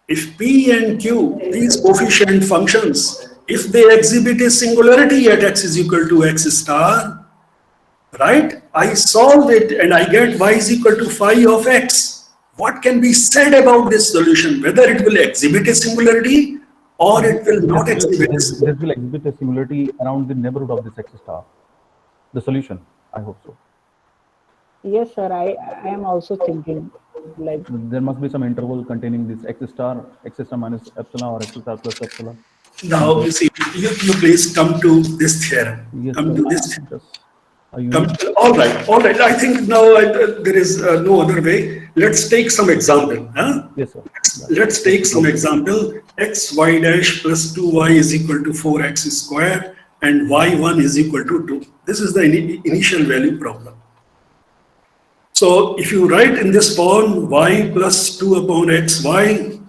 if p and q, these coefficient functions, if they exhibit a singularity at x is equal to x star, right? I solve it and I get y is equal to phi of x. What can be said about this solution? Whether it will exhibit a singularity or it will not exhibit a singularity. This will exhibit a singularity around the neighborhood of this x star. The solution, I hope so. Yes, sir. I am also thinking like there must be some interval containing this x star minus epsilon or x star plus epsilon. Now you see, you please come to this theorem. Yes, come sir. to this. All right. I think now there is no other way. Let's take some example. Huh? Yes, sir. Let's take some example. X y dash plus 2y is equal to 4x square and y1 is equal to 2. This is the initial value problem. So if you write in this form, y plus 2 upon xy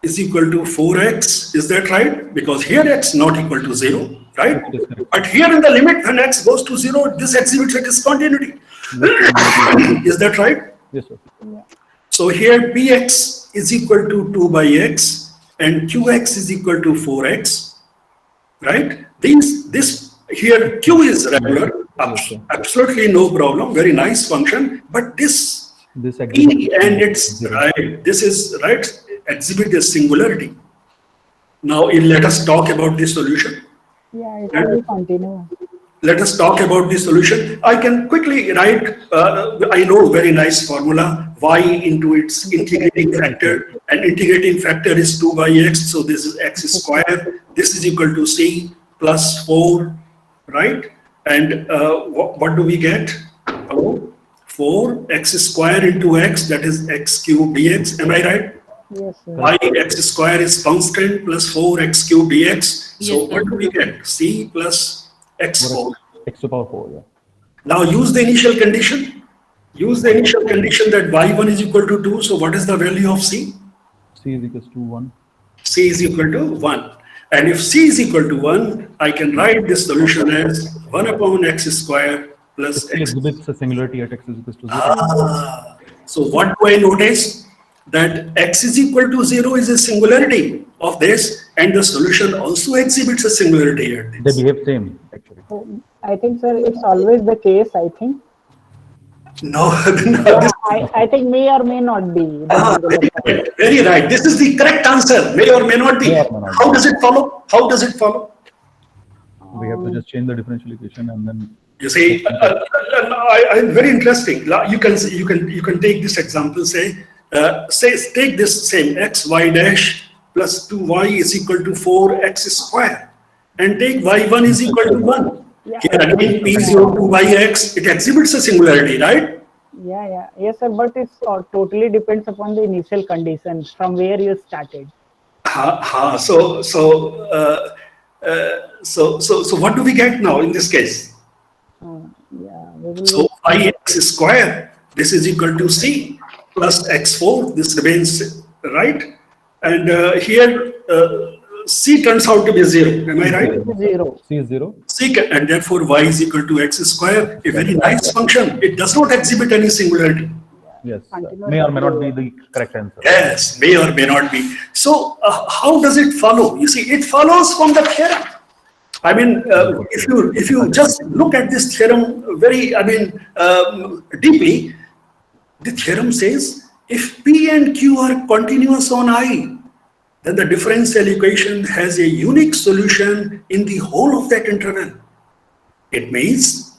is equal to 4x, is that right? Because here x not equal to 0. Right? But here in the limit, when x goes to 0, this exhibits a discontinuity. Is that right? Yes, sir. yeah. So here px is equal to 2 by x and qx is equal to 4x. Right? This here q is regular, absolutely no problem, very nice function. But this e and it's right. This is right. Exhibit a singularity. Now let us talk about the solution. Yeah, it will continue. Let us talk about the solution. I can quickly write, I know very nice formula, y into its integrating factor, and integrating factor is 2 by x, so this is x square, this is equal to c, plus 4, right? And what do we get? 4x square into x, that is x cube dx. Am I right? Yes, sir. Y x square is constant plus 4x cube dx. So Yes, sir. what do we get? C plus x4. X to power 4, yeah. Now use the initial condition. Use the initial condition that y1 is equal to 2. So what is the value of c? C is equals to 1. C is equal to 1. And if c is equal to 1, I can write this solution as 1 upon x square plus It x. exhibits a singularity at x is equals to 0. So what do I notice? That x is equal to 0 is a singularity of this, and the solution also exhibits a singularity at They this. behave same, actually. I think, sir, it's always the case, I think. No, Yeah, I think may or may not be. very right. This is the correct answer. May or may not be. May or may not be. How does it follow? How does it follow? We have to just change the differential equation and then. You see, very interesting. You can take this example. Say take this same x y dash plus 2y is equal to 4x square, and take y1 is equal to 1. Yeah. Here again, p is equal to yx. It exhibits a singularity, right? Yeah. Yes, sir, but it totally depends upon the initial conditions from where you started. So what do we get now in this case? So ix square, this is equal to c plus x4, this remains right, and here c turns out to be 0. Am I right? Zero. C is 0. And therefore y is equal to x square, a very nice function. It does not exhibit any singularity. Yes. May or may not be the correct answer. Yes, may or may not be. So how does it follow? You see, it follows from the theorem. I mean, if you just look at this theorem very, deeply, the theorem says if P and Q are continuous on I, then the differential equation has a unique solution in the whole of that interval. It means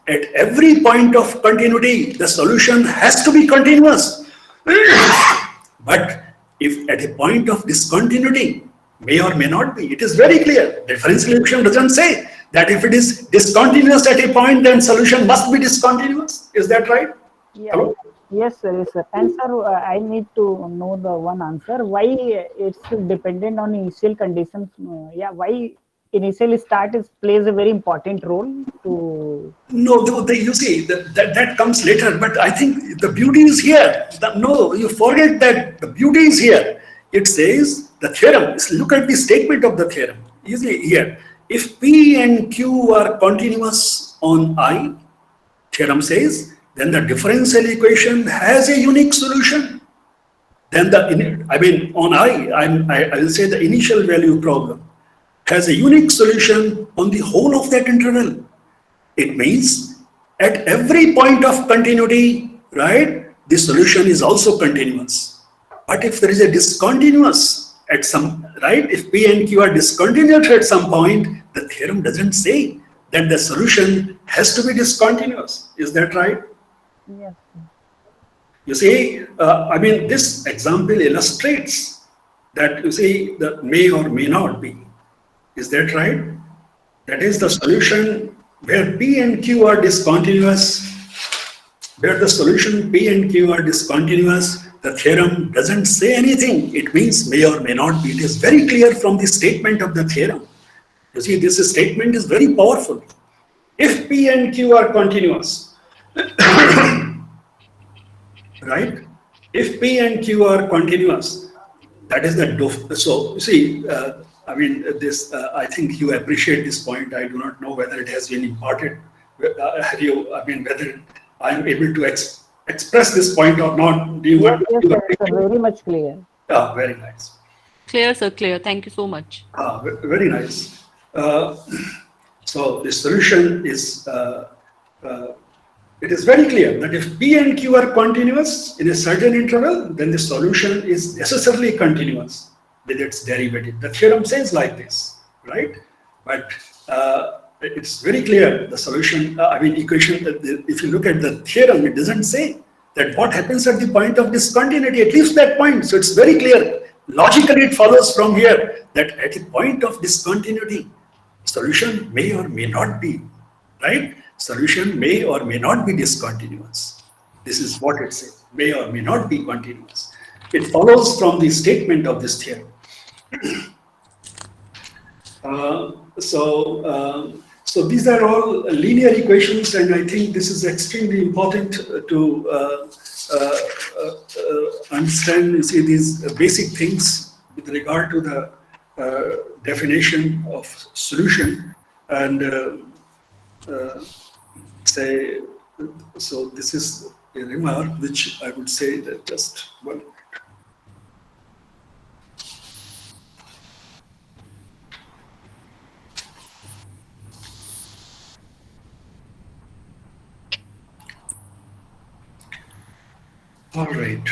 at every point of continuity, the solution has to be continuous. But if at a point of discontinuity, may or may not be, it is very clear. Differential equation doesn't say that if it is discontinuous at a point, then solution must be discontinuous. Is that right? Yeah. Hello? Yes, sir. And sir, I need to know the one answer. Why it's dependent on initial conditions? Why initial start plays a very important role to. No, you see that comes later. But I think the beauty is here. No, you forget that the beauty is here. It says the theorem. Look at the statement of the theorem. You see here, if P and Q are continuous on I, theorem says, then the differential equation has a unique solution. Then on I will say the initial value problem has a unique solution on the whole of that interval. It means at every point of continuity, right, the solution is also continuous. But if there is a discontinuous at some, right, if P and Q are discontinuous at some point, the theorem doesn't say that the solution has to be discontinuous. Is that right? Yes. You see, this example illustrates that, you see, the may or may not be. Is that right? That is the solution where P and Q are discontinuous, where the solution P and Q are discontinuous, the theorem doesn't say anything. It means may or may not be. It is very clear from the statement of the theorem. You see, this statement is very powerful. If P and Q are continuous, right? If P and Q are continuous, that is the so you see. I think you appreciate this point. I do not know whether it has been imparted. Whether I am able to express this point or not. Do you want? Yes, sir, very much clear. Yeah, very nice. Clear, sir, clear. Thank you so much. Very nice. So the solution is, it is very clear that if P and Q are continuous in a certain interval, then the solution is necessarily continuous with its derivative. The theorem says like this, right? But it's very clear, the solution, equation, if you look at the theorem, it doesn't say that what happens at the point of discontinuity, at least that point. So it's very clear. Logically, it follows from here that at the point of discontinuity, Solution may or may not be, right? Solution may or may not be discontinuous. This is what it says, may or may not be continuous. It follows from the statement of this theorem. So these are all linear equations, and I think this is extremely important to understand. You see, these basic things with regard to the definition of solution, and say, so this is a remark which I would say that just one. All right.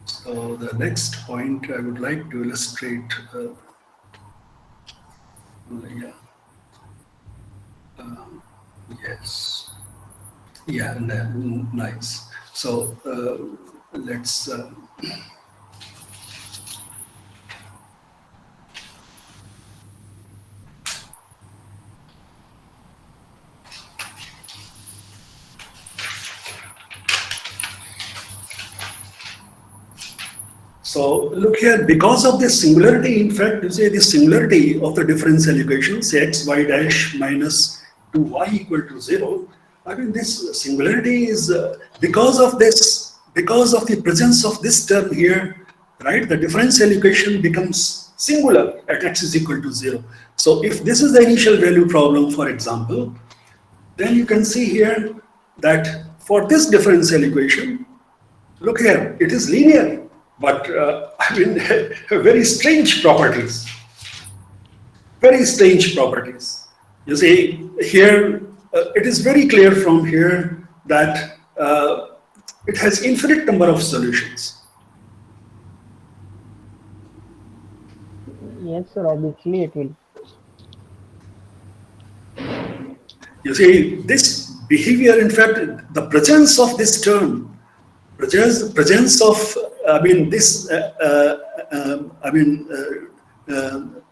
So the next point I would like to illustrate. Yes. Yeah. Nice. So let's. So look here, because of this singularity, in fact, you say the singularity of the differential equation, say x y dash minus 2y equal to 0. I mean, this singularity is because of this, because of the presence of this term here, right? The differential equation becomes singular at x is equal to 0. So if this is the initial value problem, for example, then you can see here that for this differential equation, look here, it is linear. But I mean, very strange properties. Very strange properties. You see, here, it is very clear from here that it has infinite number of solutions. Yes, sir, obviously it will. You see, this behavior, in fact, the presence of this term, presence of, I mean, this,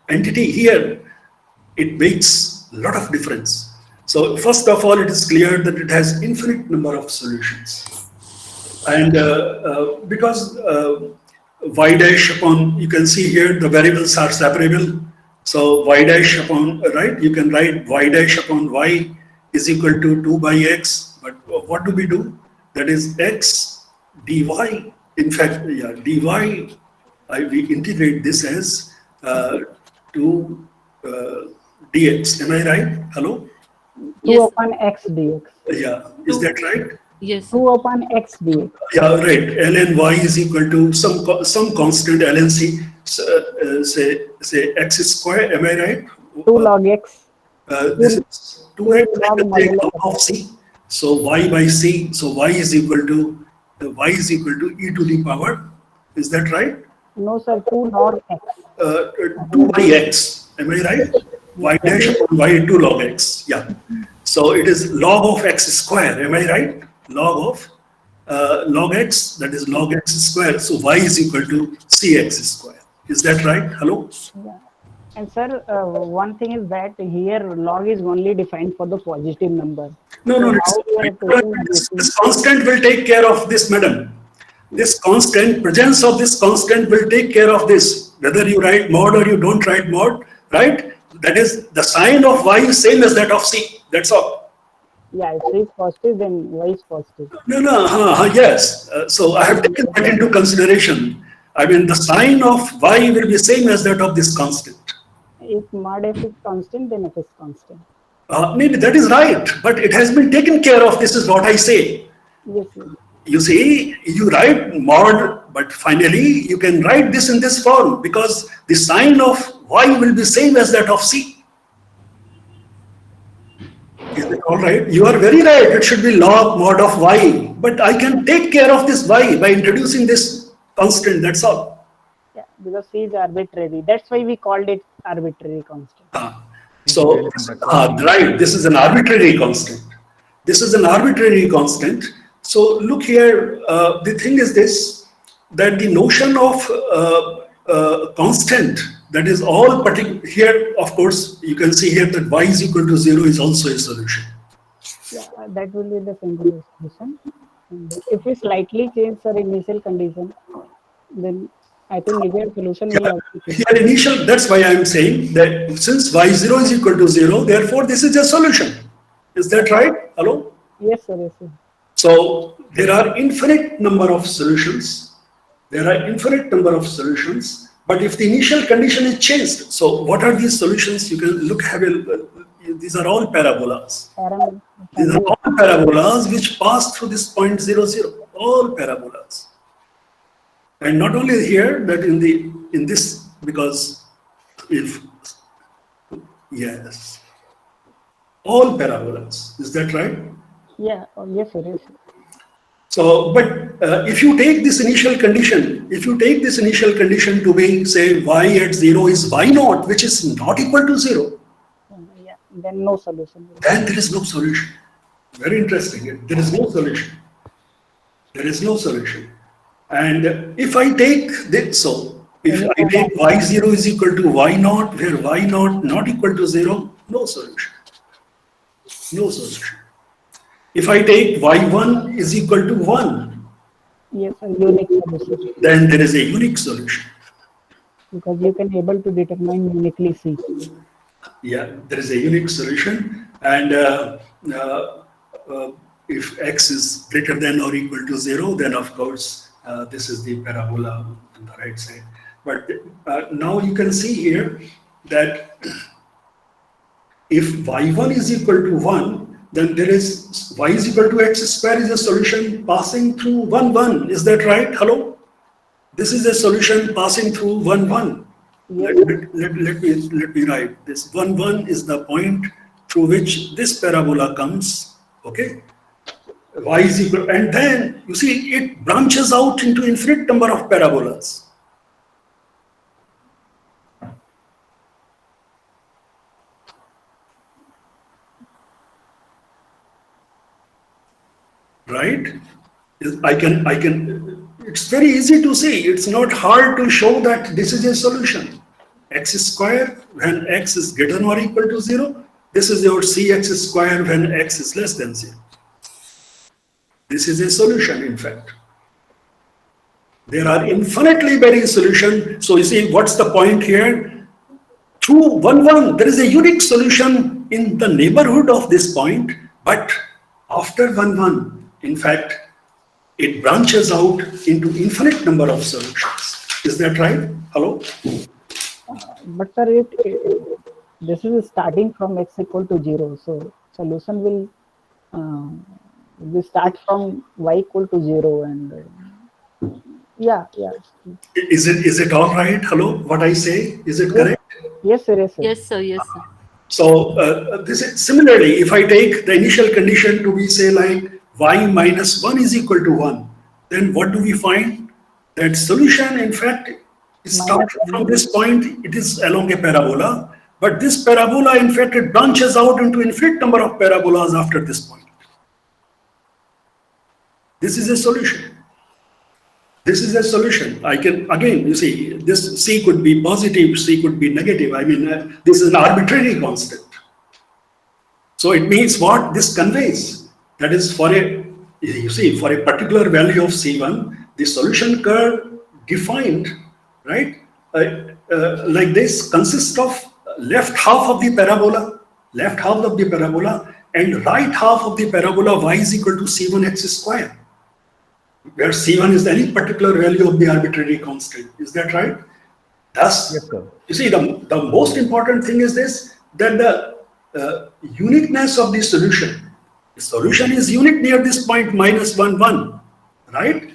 entity here, it makes a lot of difference. So first of all, it is clear that it has infinite number of solutions. And because y dash upon, you can see here, the variables are separable. So y dash upon, right, you can write y dash upon y is equal to 2 by x. But what do we do? That is x dy, in fact, yeah, dy, we integrate this as 2 dx. Am I right? Hello? 2 upon x dx. Yeah, is that right? Yes. 2 upon x dx. Yeah, right. ln y is equal to some constant ln c, say x square. Am I right? 2 log x. This is 2x log of c. So y by c. So y is equal to e to the power. Is that right? No, sir. 2 log x. 2 by x. Am I right? Y dash upon y 2 log x. Yeah. So it is log of x square. Am I right? Log of log x, that is log x square. So y is equal to cx square. Is that right? Hello? Yeah. And sir, one thing is that here log is only defined for the positive number. No, this constant will take care of this, madam. This constant, presence of this constant will take care of this. Whether you write mod or you don't write mod, right? That is, the sign of y is same as that of c. That's all. Yeah, if c is positive, then y is positive. No, yes. So I have taken that into consideration. I mean, the sign of y will be same as that of this constant. If mod f is constant, then f is constant. Maybe that is right, but it has been taken care of. This is what I say. Yes, yes. You see, you write mod, but finally you can write this in this form because the sign of y will be same as that of c. Is it all right? You are very right. It should be log mod of y, but I can take care of this y by introducing this constant. That's all. Yeah, because c is arbitrary. That's why we called it arbitrary constant. So, right, this is an arbitrary constant. This is an arbitrary constant. So look here, the thing is this, that the notion of constant, that is all particular. Here, of course, you can see here that y is equal to 0 is also a solution. Yeah, that will be the singular solution. And if we slightly change our initial condition, then I think desired solution will also change. Here initial, that's why I am saying that since y0 is equal to 0, therefore this is a solution. Is that right? Hello? Yes, sir. Yes, sir. So there are infinite number of solutions. There are infinite number of solutions. But if the initial condition is changed, so what are these solutions? You can look, these are all parabolas. These are all parabolas which pass through this point 0, 0. All parabolas. And not only here, but in this, because if, yes, all parabolas. Is that right? Yeah. Oh, yes, sir. Yes, sir. So, but if you take this initial condition, to be, say, y at 0 is y naught, which is not equal to 0. Yeah. Then no solution. Then there is no solution. Very interesting. There is no solution. There is no solution. And if I take this, so if I take y0 is equal to y naught, where y naught not equal to 0, no solution. No solution. If I take y1 is equal to 1, yes, a unique solution. Then there is a unique solution. Because you can able to determine uniquely C. Yeah, there is a unique solution. And if x is greater than or equal to 0, then of course this is the parabola on the right side. But now you can see here that if y1 is equal to 1, then there is y is equal to x square is a solution passing through 1, 1. Is that right? Hello? This is a solution passing through 1, 1. Let me write this. 1, 1 is the point through which this parabola comes. Okay? Y is equal, and then you see it branches out into infinite number of parabolas. Right? It's very easy to see. It's not hard to show that this is a solution. X square when x is greater than or equal to 0. This is your cx square when x is less than 0. This is a solution, in fact. There are infinitely many solutions. So you see, what's the point here? Through 1, 1, there is a unique solution in the neighborhood of this point, but after 1, 1, in fact, it branches out into infinite number of solutions. Is that right? Hello? But sir, this is starting from x equal to 0. So solution will start from y equal to 0 and yeah. Is it all right? Hello? What I say? Is it correct? Yes, sir. Yes, sir. Yes, sir. Yes, sir. So this is similarly, if I take the initial condition to be, say, like y minus 1 is equal to 1, then what do we find? That solution, in fact, is starting from this point, it is along a parabola, but this parabola, in fact, it branches out into infinite number of parabolas after this point. This is a solution. This is a solution. I can, again, you see, this C could be positive, C could be negative. I mean, this is an arbitrary constant. So it means what this conveys. That is for a, you see, for a particular value of C1, the solution curve defined, right, like this consists of left half of the parabola, and right half of the parabola y is equal to C1 x square, where C1 is any particular value of the arbitrary constant. Is that right? Thus, yes, you see, the most important thing is this, that the uniqueness of the solution. The solution is unique near this point minus 1, 1, right?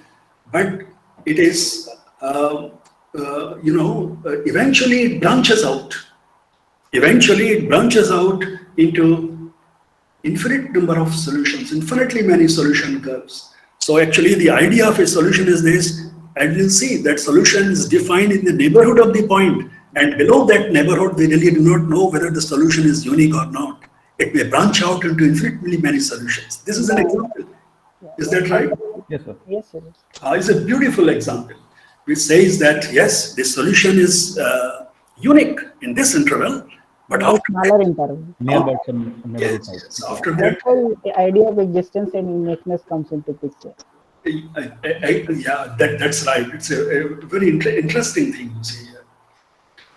But it is, eventually it branches out. Eventually it branches out into infinite number of solutions, infinitely many solution curves. So actually the idea of a solution is this, and you'll see that solution is defined in the neighborhood of the point, and below that neighborhood we really do not know whether the solution is unique or not. It may branch out into infinitely many solutions. This is an example. Is that right? Yes, sir. Yes, sir. It's a beautiful example. which says that yes, the solution is unique in this interval, but In the after smaller interval. Nearby some neighborhood yes, type. yes, after That's that, why the idea of existence and uniqueness comes into picture. yeah, that's right. It's a very interesting thing you see here.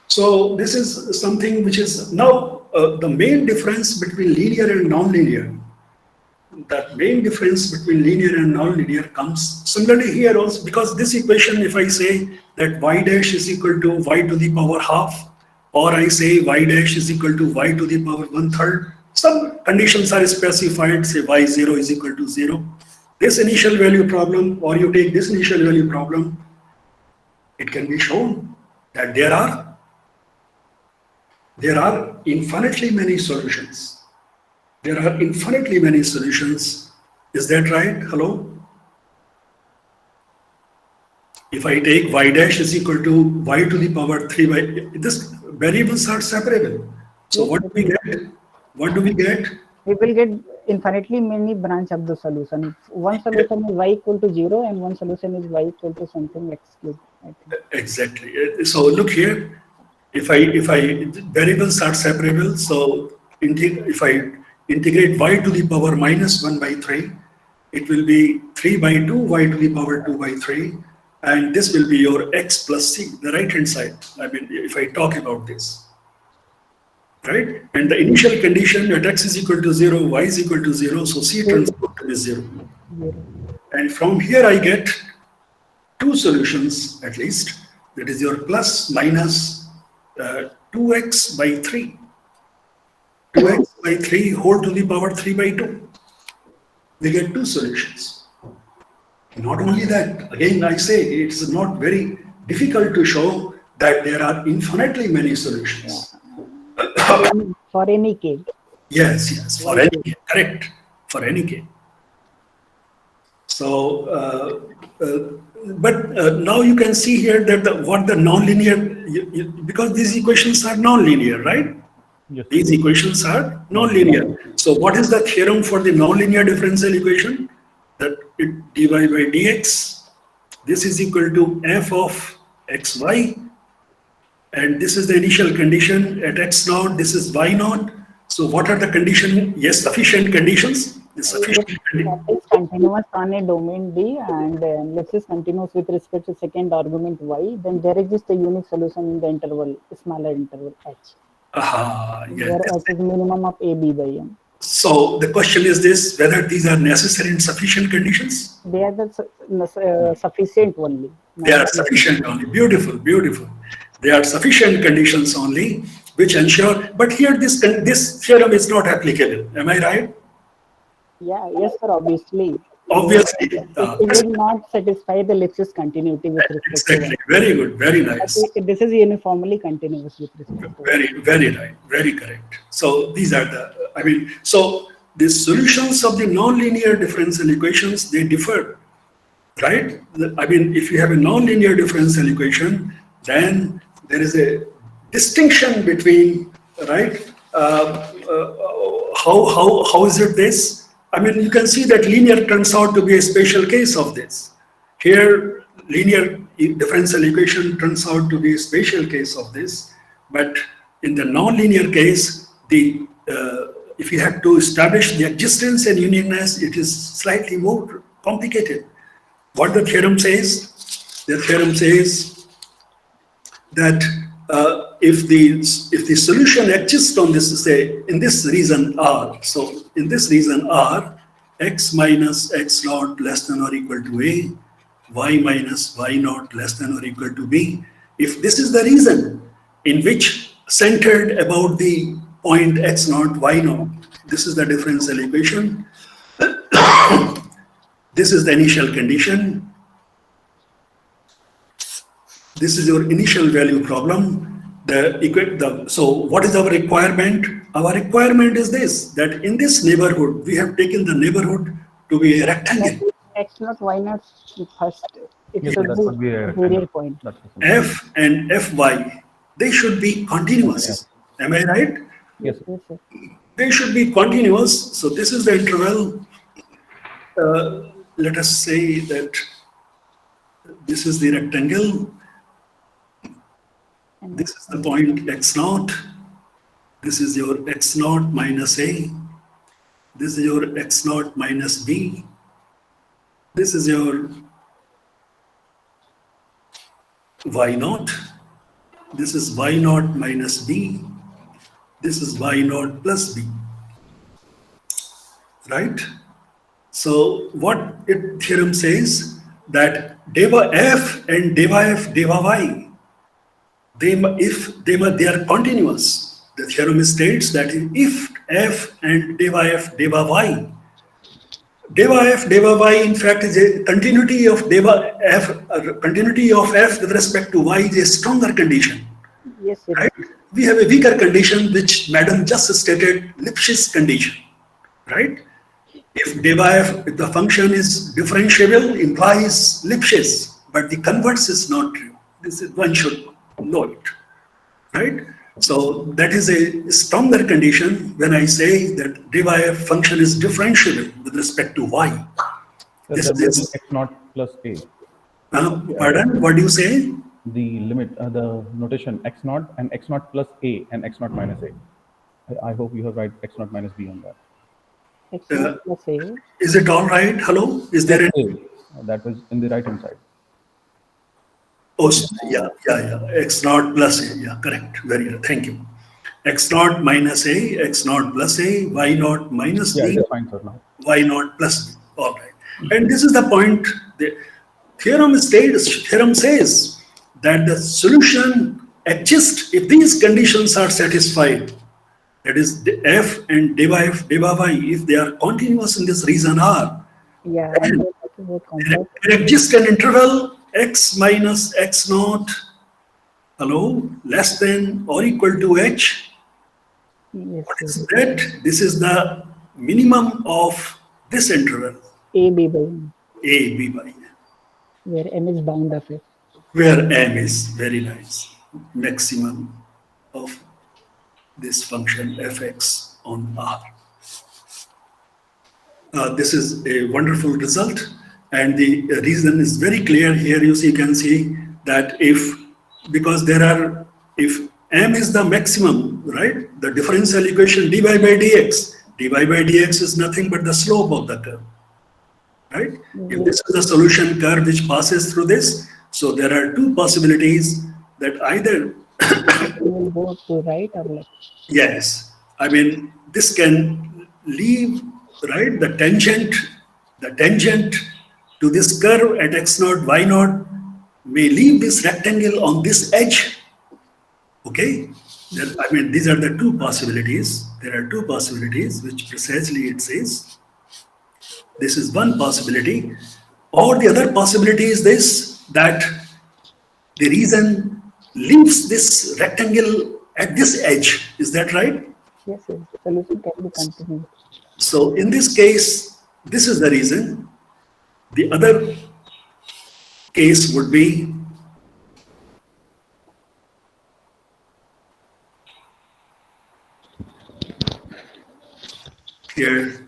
So this is something which is now the main difference between linear and non-linear. That main difference between linear and non-linear comes similarly here also, because this equation, if I say that y dash is equal to y to the power half, or I say y dash is equal to y to the power 1/3, some conditions are specified, say y0 is equal to 0. This initial value problem, or you take this initial value problem, it can be shown that there are infinitely many solutions. There are infinitely many solutions. Is that right? Hello? If I take y dash is equal to y to the power 3 by, this variables are separable. So Yes, what do we get? What do we get? we will get infinitely many branch of the solution. One solution is y equal to 0 and one solution is y equal to something x cube, I think. Exactly. So look here, if I variables are separable, so if I integrate y to the power minus 1 by 3, it will be 3 by 2 y to the power 2 by 3, and this will be your x plus c, the right hand side. I mean, if I talk about this, right? And the initial condition that x is equal to 0, y is equal to 0, so c turns out to be 0. And from here I get two solutions at least, that is your plus minus 2x by 3. 2x by 3 whole to the power 3 by 2. We get two solutions. Not only that, again I say it's not very difficult to show that there are infinitely many solutions. For any k. Yes, for any k, correct, for any k. So, but now you can see here that what the nonlinear, because these equations are nonlinear, right? Yes. These equations are nonlinear. So what is the theorem for the nonlinear differential equation? That dy by dx, this is equal to f of xy, and this is the initial condition at x naught, this is y naught. So what are the conditions? Yes, sufficient conditions. The sufficient That is continuous on a domain D, and let's say continuous with respect to second argument y, then there exists a unique solution in the interval, smaller interval h. Yes. Where h is minimum of a b by m. So the question is this, whether these are necessary and sufficient conditions? They are the sufficient only. They are sufficient only. Beautiful, beautiful. They are sufficient conditions only, which ensure, but here this theorem is not applicable. Am I right? Yeah, yes, sir, obviously. Obviously. It will not satisfy the ellipsis continuity with respect to Exactly. Very good. Very nice. this is uniformly continuous with respect to Very right. Very correct. So these are the, so the solutions of the nonlinear differential equations, they differ, right? If you have a nonlinear differential equation, then there is a distinction between, right? How is it this? You can see that linear turns out to be a special case of this. Here, linear differential equation turns out to be a special case of this. But in the nonlinear case, if you have to establish the existence and uniqueness, it is slightly more complicated. What the theorem says? The theorem says that if the solution exists on this, say, in this region R, so in this region R, x minus x naught less than or equal to a, y minus y naught less than or equal to b, if this is the region in which centered about the point x naught, y naught, this is the differential equation, this is the initial condition, this is your initial value problem. So what is our requirement? Our requirement is this, that in this neighborhood, we have taken the neighborhood to be a rectangle. X naught, Y naught first. It Yes, should that be would be a a Fourier point. F and Fy, they should be continuous. Yes. Am I right? Yes. Yes, sir. They should be continuous. So this is the interval. Let us say that this is the rectangle. This is the point x naught. This is your x naught minus a. This is your x naught minus b. This is your y naught. This is y naught minus b. This is y naught plus b. Right? So what it theorem says that deva f and deva f deva y, they are continuous. The theorem states that if f and deva f deva y, in fact is a continuity of deva f, continuity of f with respect to y is a stronger condition. Yes, sir. Right? We have a weaker condition which madam just stated, Lipschitz condition, right? If deva f, if the function is differentiable, implies Lipschitz, but the converse is not true. This is, one should know it, right? So that is a stronger condition when I say that deva f function is differentiable with respect to y. So This that is x naught plus a. pardon, what do you say? The limit, the notation x naught and x naught plus a and x naught minus a. I hope you have write x naught minus b on that. X naught plus a. Is it all right? Hello? Is there a... That was in the right hand side. Oh, yeah. X naught plus a. Yeah, correct. Very good. Thank you. X naught minus a, x naught plus a, y naught minus b, Fine, sir, now. y naught plus b. All right. And this is the point. The theorem says that the solution exists if these conditions are satisfied. That is, the f and deva y, if they are continuous in this region R, Yeah. there exists an interval x minus x naught, less than or equal to h. Yes, What is that? This is the minimum of this interval. A b by where m is bound of it. Where m is, very nice, maximum of this function fx on R. This is a wonderful result, and the reason is very clear here. You can see that if m is the maximum, right? The differential equation dy by dx is nothing but the slope of the curve, right? If this is the solution curve which passes through this, so there are two possibilities that either will go to right or left. yes, I mean this can leave, right, the tangent to this curve at x naught, y naught may leave this rectangle on this edge. Okay, I mean these are the two possibilities. There are two possibilities which precisely it says. This is one possibility, or the other possibility is this, that the reason leaves this rectangle at this edge. Is that right? Yes, sir. Solution can be continued. So in this case, this is the reason. The other case would be here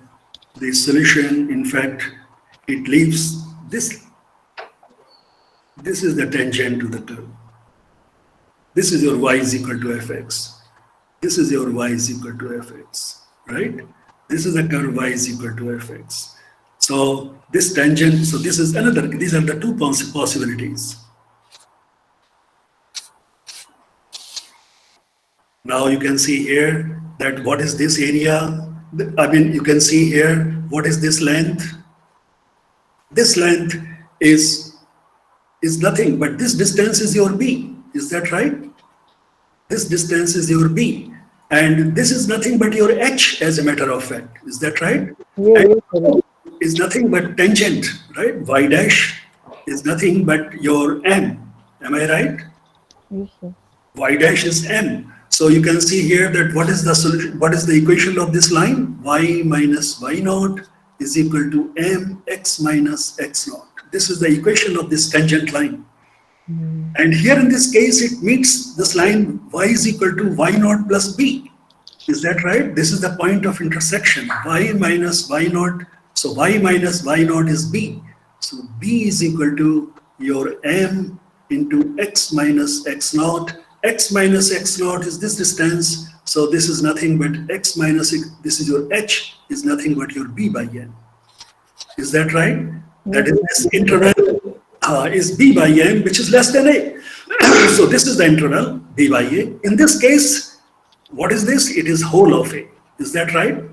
the solution, in fact, it leaves this. This is the tangent to the curve. This is your y is equal to fx. This is your y is equal to fx, right? This is the curve y is equal to fx. So this tangent, so this is another, these are the two possibilities. Now you can see here that what is this area? I mean, you can see here, what is this length? This length is nothing, but this distance is your b. Is that right? This distance is your b. And this is nothing but your h, as a matter of fact. Is that right? Yeah, is nothing but tangent, right? Y dash is nothing but your m. Am I right? yes, sir. Y dash is m. So you can see here that what is the solution? What is the equation of this line? Y minus y naught is equal to m x minus x naught. This is the equation of this tangent line. And here in this case, it meets this line y is equal to y naught plus b. Is that right? This is the point of intersection, y minus y naught. So y minus y naught is b. So b is equal to your m into x minus x naught. X minus x naught is this distance. So this is nothing but x minus x, this is your h, is nothing but your b by n. Is that right? That is, this interval is b by n, which is less than a. So this is the interval b by a. In this case, what is this? It is whole of a. Is that right?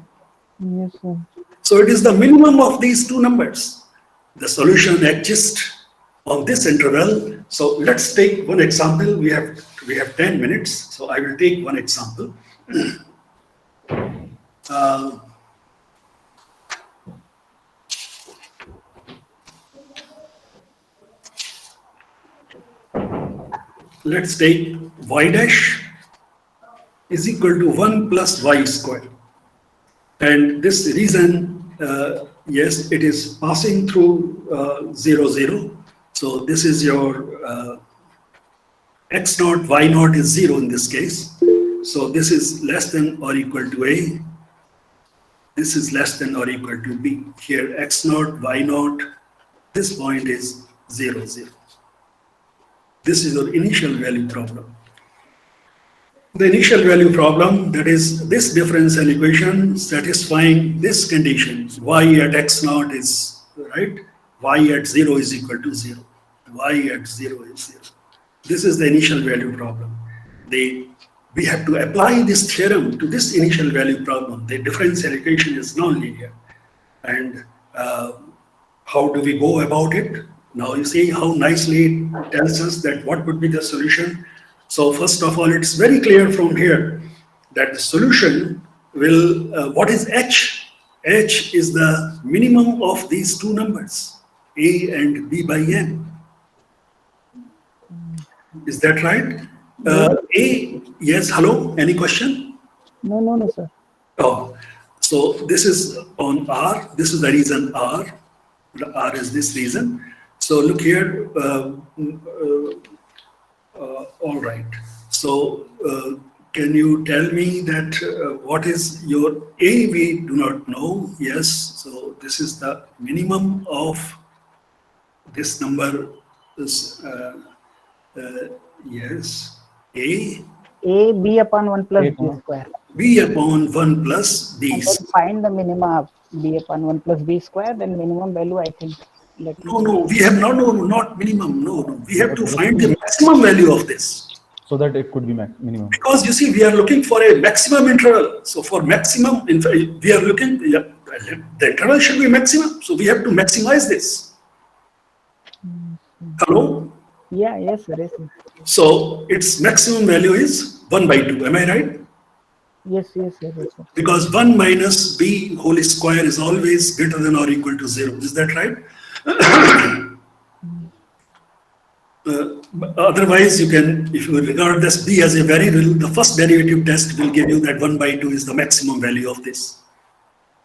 Yes, sir. So it is the minimum of these two numbers. The solution exists on this interval. So let's take one example. We have 10 minutes. So I will take one example. Let's take y dash is equal to 1 plus y square. And this reason, yes, it is passing through 0, 0. So this is your x naught, y naught is 0 in this case. So this is less than or equal to a. This is less than or equal to b. Here x naught, y naught, this point is 0, 0. This is your initial value problem. The initial value problem, that is this differential equation satisfying this condition, y at x naught is right, y at 0 is equal to 0, y at 0 is 0. This is the initial value problem. We have to apply this theorem to this initial value problem. The differential equation is nonlinear. And how do we go about it? Now you see how nicely it tells us that what would be the solution. So first of all, it's very clear from here that the solution will, what is h? H is the minimum of these two numbers, a and b by n. Is that right? A, yes, hello, any question? No, sir. Oh, so this is on R, this is the reason R. R is this reason. So look here, all right. So can you tell me that what is your A? We do not know. Yes. So this is the minimum of this number. Is yes. A b upon 1 plus b square. B upon 1 plus b. And then find the minima of b upon 1 plus b square. Then minimum value, I think. No, we have not minimum. No, we have to find the maximum value of this. So that it could be minimum. Because you see, we are looking for a maximum interval. So for maximum, in fact, we are looking, the interval should be maximum. So we have to maximize this. Hello? Yeah, yes, sir. Yes, sir. So its maximum value is 1 by 2. Am I right? Yes, yes, yes, sir. Because 1 minus b whole square is always greater than or equal to 0. Is that right? Otherwise, you can, if you regard this b as a variable, the first derivative test will give you that 1 by 2 is the maximum value of this.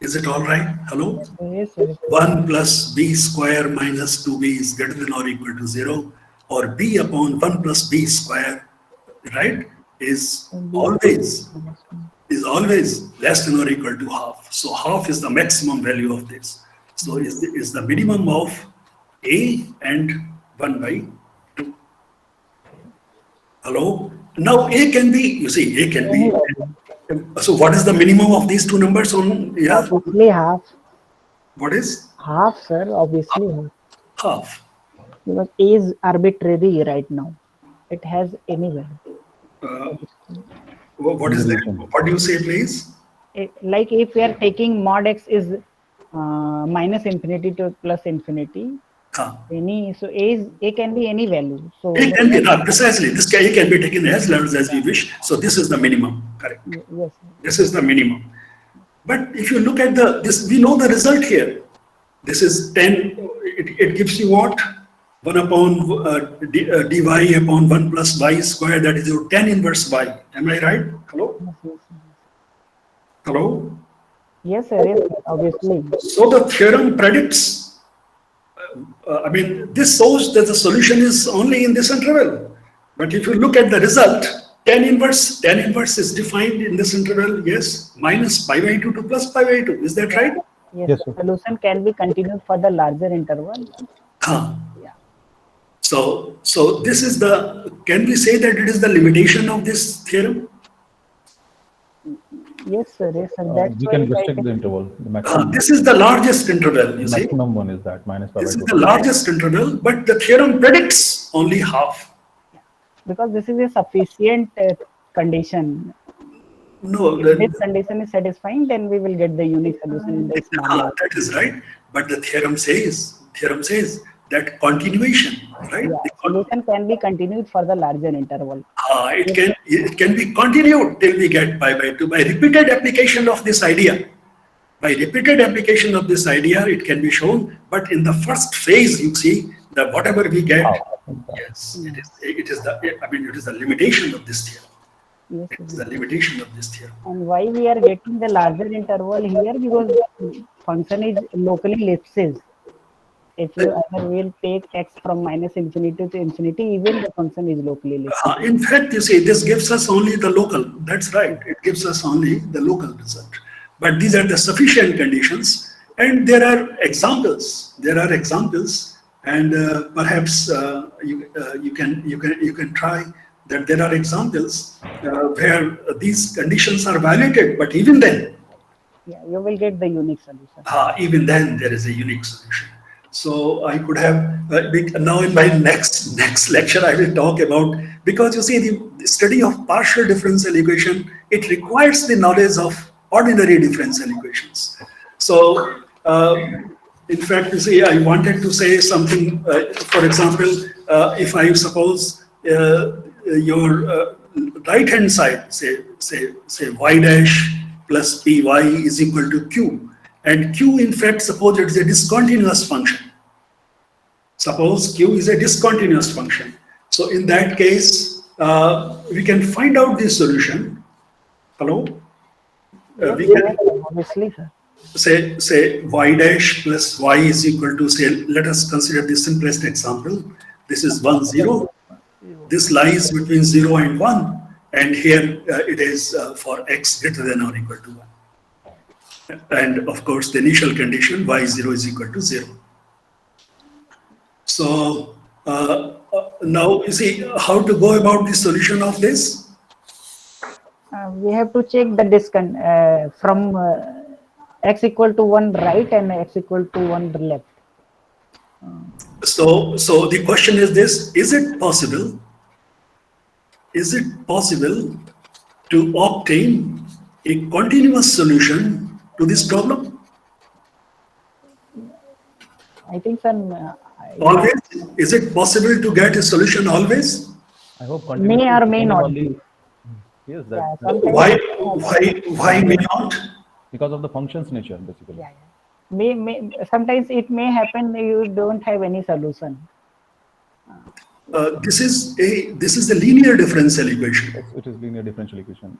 Is it all right? Hello? Yes, sir. 1 plus b square minus 2b is greater than or equal to 0, or b upon 1 plus b square, right, is always less than or equal to half. So half is the maximum value of this. So is the minimum of a and 1 by 2. Hello? Now a can be, you see, a can be. So what is the minimum of these two numbers on? Yeah. Obviously half. What is? Half, sir. Obviously half. Half. Because a is arbitrary right now. It has any value. What is that? What do you say, please? Like if we are taking mod x is minus infinity to plus infinity. So a can be any value. So it can be precisely. This a can be taken as large as we wish. So this is the minimum. Correct. Yes. This is the minimum. But if you look at this, we know the result here. This is 10. It gives you what? 1 upon dy upon 1 plus y square. That is your 10 inverse y. Am I right? Hello? Yes. Hello? Yes, sir. Yes, obviously. So the theorem predicts. I mean, this shows that the solution is only in this interval. But if you look at the result, tan inverse is defined in this interval, yes, minus pi by 2 to plus pi by 2. Is that right? Yes, the solution can be continued for the larger interval. Yeah. So this is the, can we say that it is the limitation of this theorem? Yes, sir. Yes, sir. That's We why can just I check can. the interval. The maximum, This is the largest interval, you the see. maximum one is that minus pi by This is 2. the largest interval, but the theorem predicts only half. Because this is a sufficient condition. No, If this condition is satisfying, then we will get the unique solution in the small. that is right. But the theorem says that continuation, right? Yeah, solution can be continued for the larger interval. It can be continued till we get pi by 2 by repeated application of this idea. By repeated application of this idea, it can be shown. But in the first phase, you see that whatever we get, yes, it is the limitation of this theorem. Yes, it is the limitation of this theorem. And why we are getting the larger interval here? Because function is locally ellipses. If you ever will take x from minus infinity to infinity, even the function is locally ellipses. In fact, you see, this gives us only the local. That's right. It gives us only the local result. But these are the sufficient conditions, and there are examples. There are examples, and perhaps you can try that. There are examples where these conditions are violated, but even then, yeah, you will get the unique solution. Even then, there is a unique solution. So I could have now in my next lecture I will talk about, because you see the study of partial differential equation, it requires the knowledge of ordinary differential equations. So in fact, you see, I wanted to say something. For example, if I suppose your right hand side, say y dash plus py is equal to q. And q, in fact, suppose it is a discontinuous function. Suppose q is a discontinuous function. So in that case, we can find out the solution. Hello? We can obviously, sir. say y dash plus y is equal to, say, let us consider the simplest example. This is 1, 0. This lies between 0 and 1. And here it is for x greater than or equal to 1. And of course, the initial condition y0 is equal to 0. So now you see how to go about the solution of this. We have to check the from x equal to 1 right and x equal to 1 left. So the question is this: is it possible to obtain a continuous solution to this problem? I think, sir. Always? Is it possible to get a solution always? I hope may or may not be. Yes, Yeah, why may not? Because of the function's nature, basically. Yeah, yeah. Sometimes it may happen you don't have any solution. This is a linear differential equation. Yes, it is linear differential equation.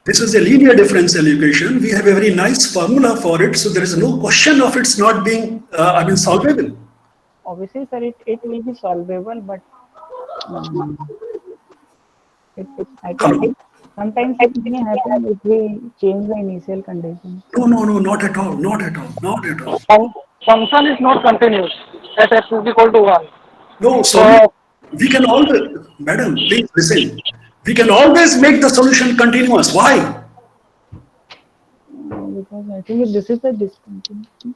This is a linear differential equation. We have a very nice formula for it, so there is no question of its not being, solvable. Obviously, sir, it will be solvable, but I think sometimes it may happen if we change the initial conditions. No, not at all. Function is not continuous at x is equal to 1. No, so we can always, madam, please listen. We can always make the solution continuous. Why? Because I think this is the discontinuity.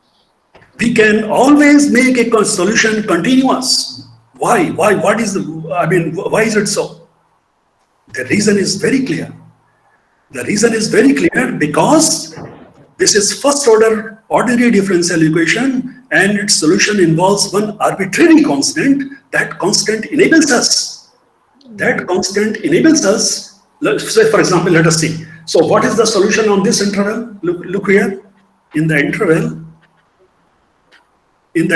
We can always make a solution continuous. Why? What is why is it so? The reason is very clear. The reason is very clear because this is first order ordinary differential equation, and its solution involves one arbitrary constant. That constant enables us. Say, for example, let us see. So what is the solution on this interval? Look here. In the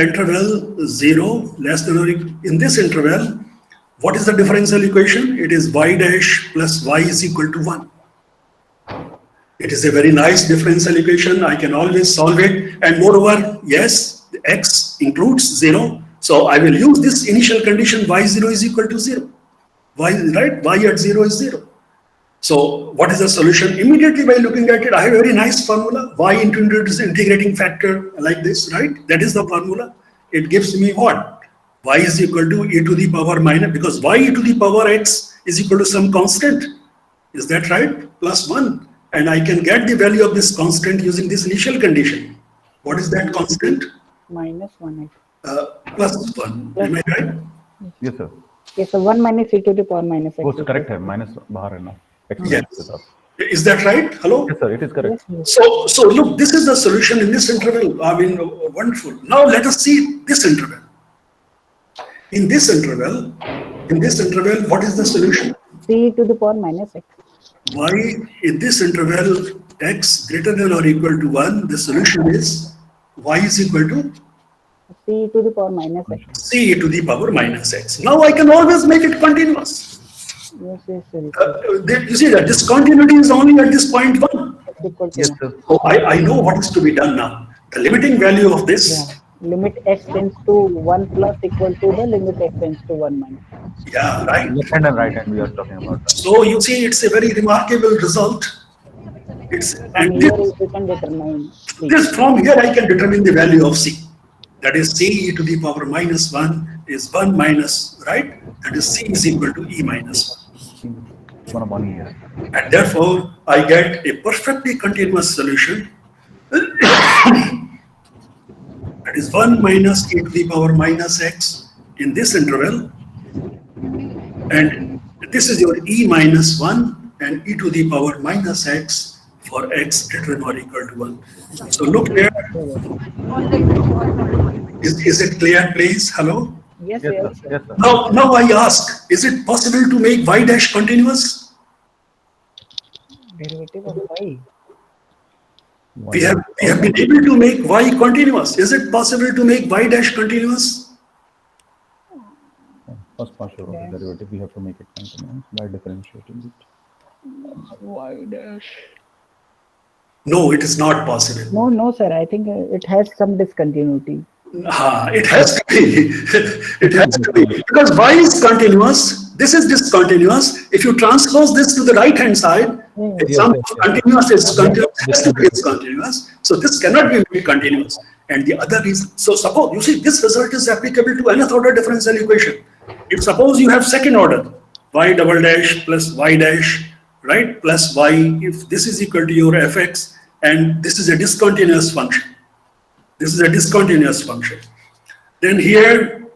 interval 0 less than or equal, in this interval, what is the differential equation? It is y dash plus y is equal to 1. It is a very nice differential equation. I can always solve it. And moreover, yes, x includes 0. So I will use this initial condition y0 is equal to 0. Y at 0 is 0. So what is the solution? Immediately by looking at it, I have a very nice formula. Y into its integrating factor like this, right? That is the formula. It gives me what? y is equal to e to the power minus, because y e to the power x is equal to some constant. Is that right? Plus 1. And I can get the value of this constant using this initial condition. What is that constant? Minus 1x. Plus 1. Am I right? Yes, sir. Yes, so 1 minus e to the power minus x. वो तो correct है. Minus बाहर है ना. Yes. Is that right? Hello? Yes, sir. It is correct. Yes, So look, this is the solution in this interval. I mean, wonderful. Now let us see this interval. In this interval, what is the solution? c to the power minus x. Y in this interval, x greater than or equal to 1, the solution is y is equal to c to the power minus x. c to the power minus x. Now I can always make it continuous. Yes, yes, sir. You see that discontinuity is only at this point 1. Equal to Yes, 1. sir. So I know what is to be done now. The limiting value of this, Yeah. Limit x tends to 1 plus equal to the limit x tends to 1 minus. yeah, right. Left hand and right hand we are talking about. That. So you see, it's a very remarkable result. From And here we can determine c. this from here I can determine the value of c. That is c e to the power minus 1 is 1 minus, right? That is c is equal to e minus 1. 1 year. And therefore, I get a perfectly continuous solution. That is 1 minus e to the power minus x in this interval. And this is your e minus 1 and e to the power minus x for x greater than or equal to 1. So look here. Is it clear, please? Hello? Yes, Yes, yes. sir. Yes, sir. Now I ask, is it possible to make y dash continuous? Derivative of y. We have been able to make y continuous. Is it possible to make y dash continuous? First partial of the derivative, we have to make it continuous by differentiating it. Y dash. No, it is not possible. No, no, sir. I think it has some discontinuity. It has to be. It has to be. Because y is continuous, this is discontinuous. If you transpose this to the right hand side, it's continuous is continuous, has to be discontinuous. So this cannot be made continuous. And the other is, so suppose, you see, this result is applicable to nth order differential equation. If suppose you have second order, y double dash plus y dash, right, plus y, if this is equal to your fx, and this is a discontinuous function. This is a discontinuous function. Then here,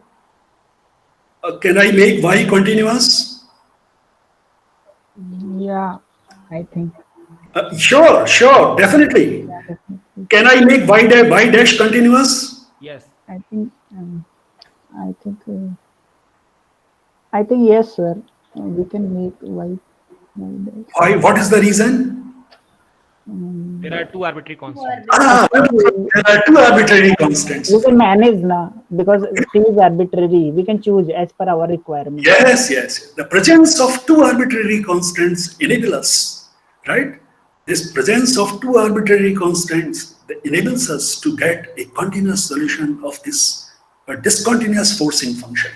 can I make y continuous? Yeah, I think. Sure, definitely. Can I make y dash continuous? Yes. I think yes, sir. We can make y dash. Why? What is the reason? There are two arbitrary constants. There are two arbitrary constants. We can manage now because t is arbitrary. We can choose as per our requirement. Yes. The presence of two arbitrary constants enable us, right? This presence of two arbitrary constants enables us to get a continuous solution of this discontinuous forcing function.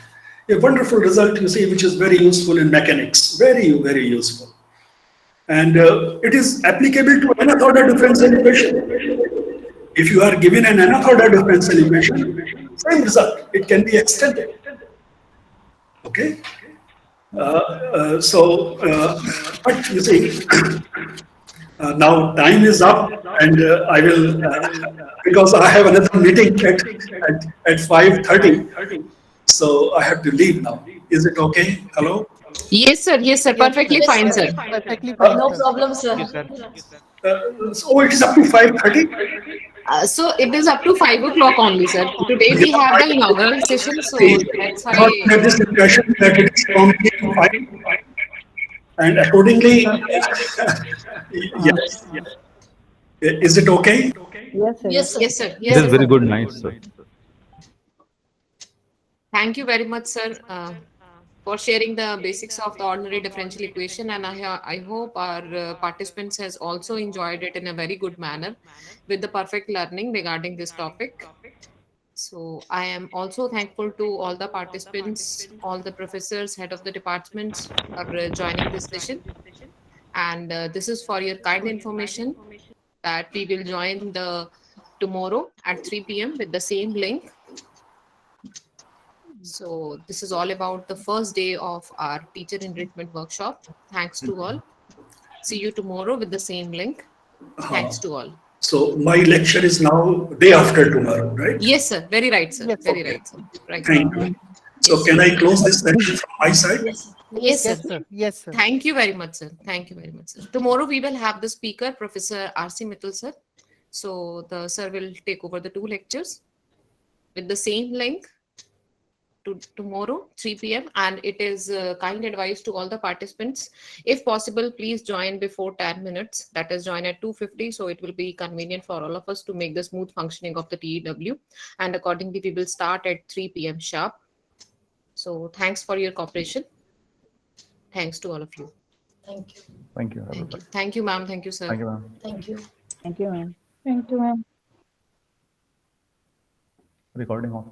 A wonderful result, you see, which is very useful in mechanics. Very, very useful. And it is applicable to nth order differential equation. If you are given an nth order differential equation, same result. It can be extended. Okay. But you see, now time is up, and I will because I have another meeting at 5:30. So I have to leave now. Is it okay? Hello? Yes, sir. Perfectly fine, sir. Perfectly fine. No sir. problem, sir. So it is up to 5:30. So it is up to 5 o'clock only, sir. Today we have the inaugural session, so that's Not why. have this impression that it is from 5, and accordingly, yes. Is it okay? Yes, sir. Yes, sir. Yes, sir. It is very good, nice, sir. Thank you very much, sir, for sharing the basics of the ordinary differential equation, and I hope our participants has also enjoyed it in a very good manner with the perfect learning regarding this topic. So I am also thankful to all the participants, all the professors, head of the departments for joining this session. And this is for your kind information that we will join the tomorrow at 3 p.m. with the same link. So this is all about the first day of our teacher enrichment workshop. Thanks to all. See you tomorrow with the same link. Thanks to all. So my lecture is now day after tomorrow, right? Yes, sir. Very right, sir. Yes, Very Okay. right, sir. Right. Thank you. So Yes. can I close this session from my side? Yes. Yes, sir. yes, sir. Yes, sir. Thank you very much, sir. Thank you very much, sir. Tomorrow we will have the speaker, Professor R.C. Mittal, sir. So the sir will take over the 2 lectures with the same link to tomorrow 3 p.m. and it is kind advice to all the participants, if possible please join before 10 minutes, that is join at 2:50, so it will be convenient for all of us to make the smooth functioning of the TEW, and accordingly we will start at 3 p.m. sharp. So thanks for your cooperation. Thanks to all of you. Thank you. Thank you, Thank everybody. you. Thank you, ma'am. Thank you, sir. Thank you, ma'am. Thank you. Thank you, ma'am. Thank you, ma'am. Recording off.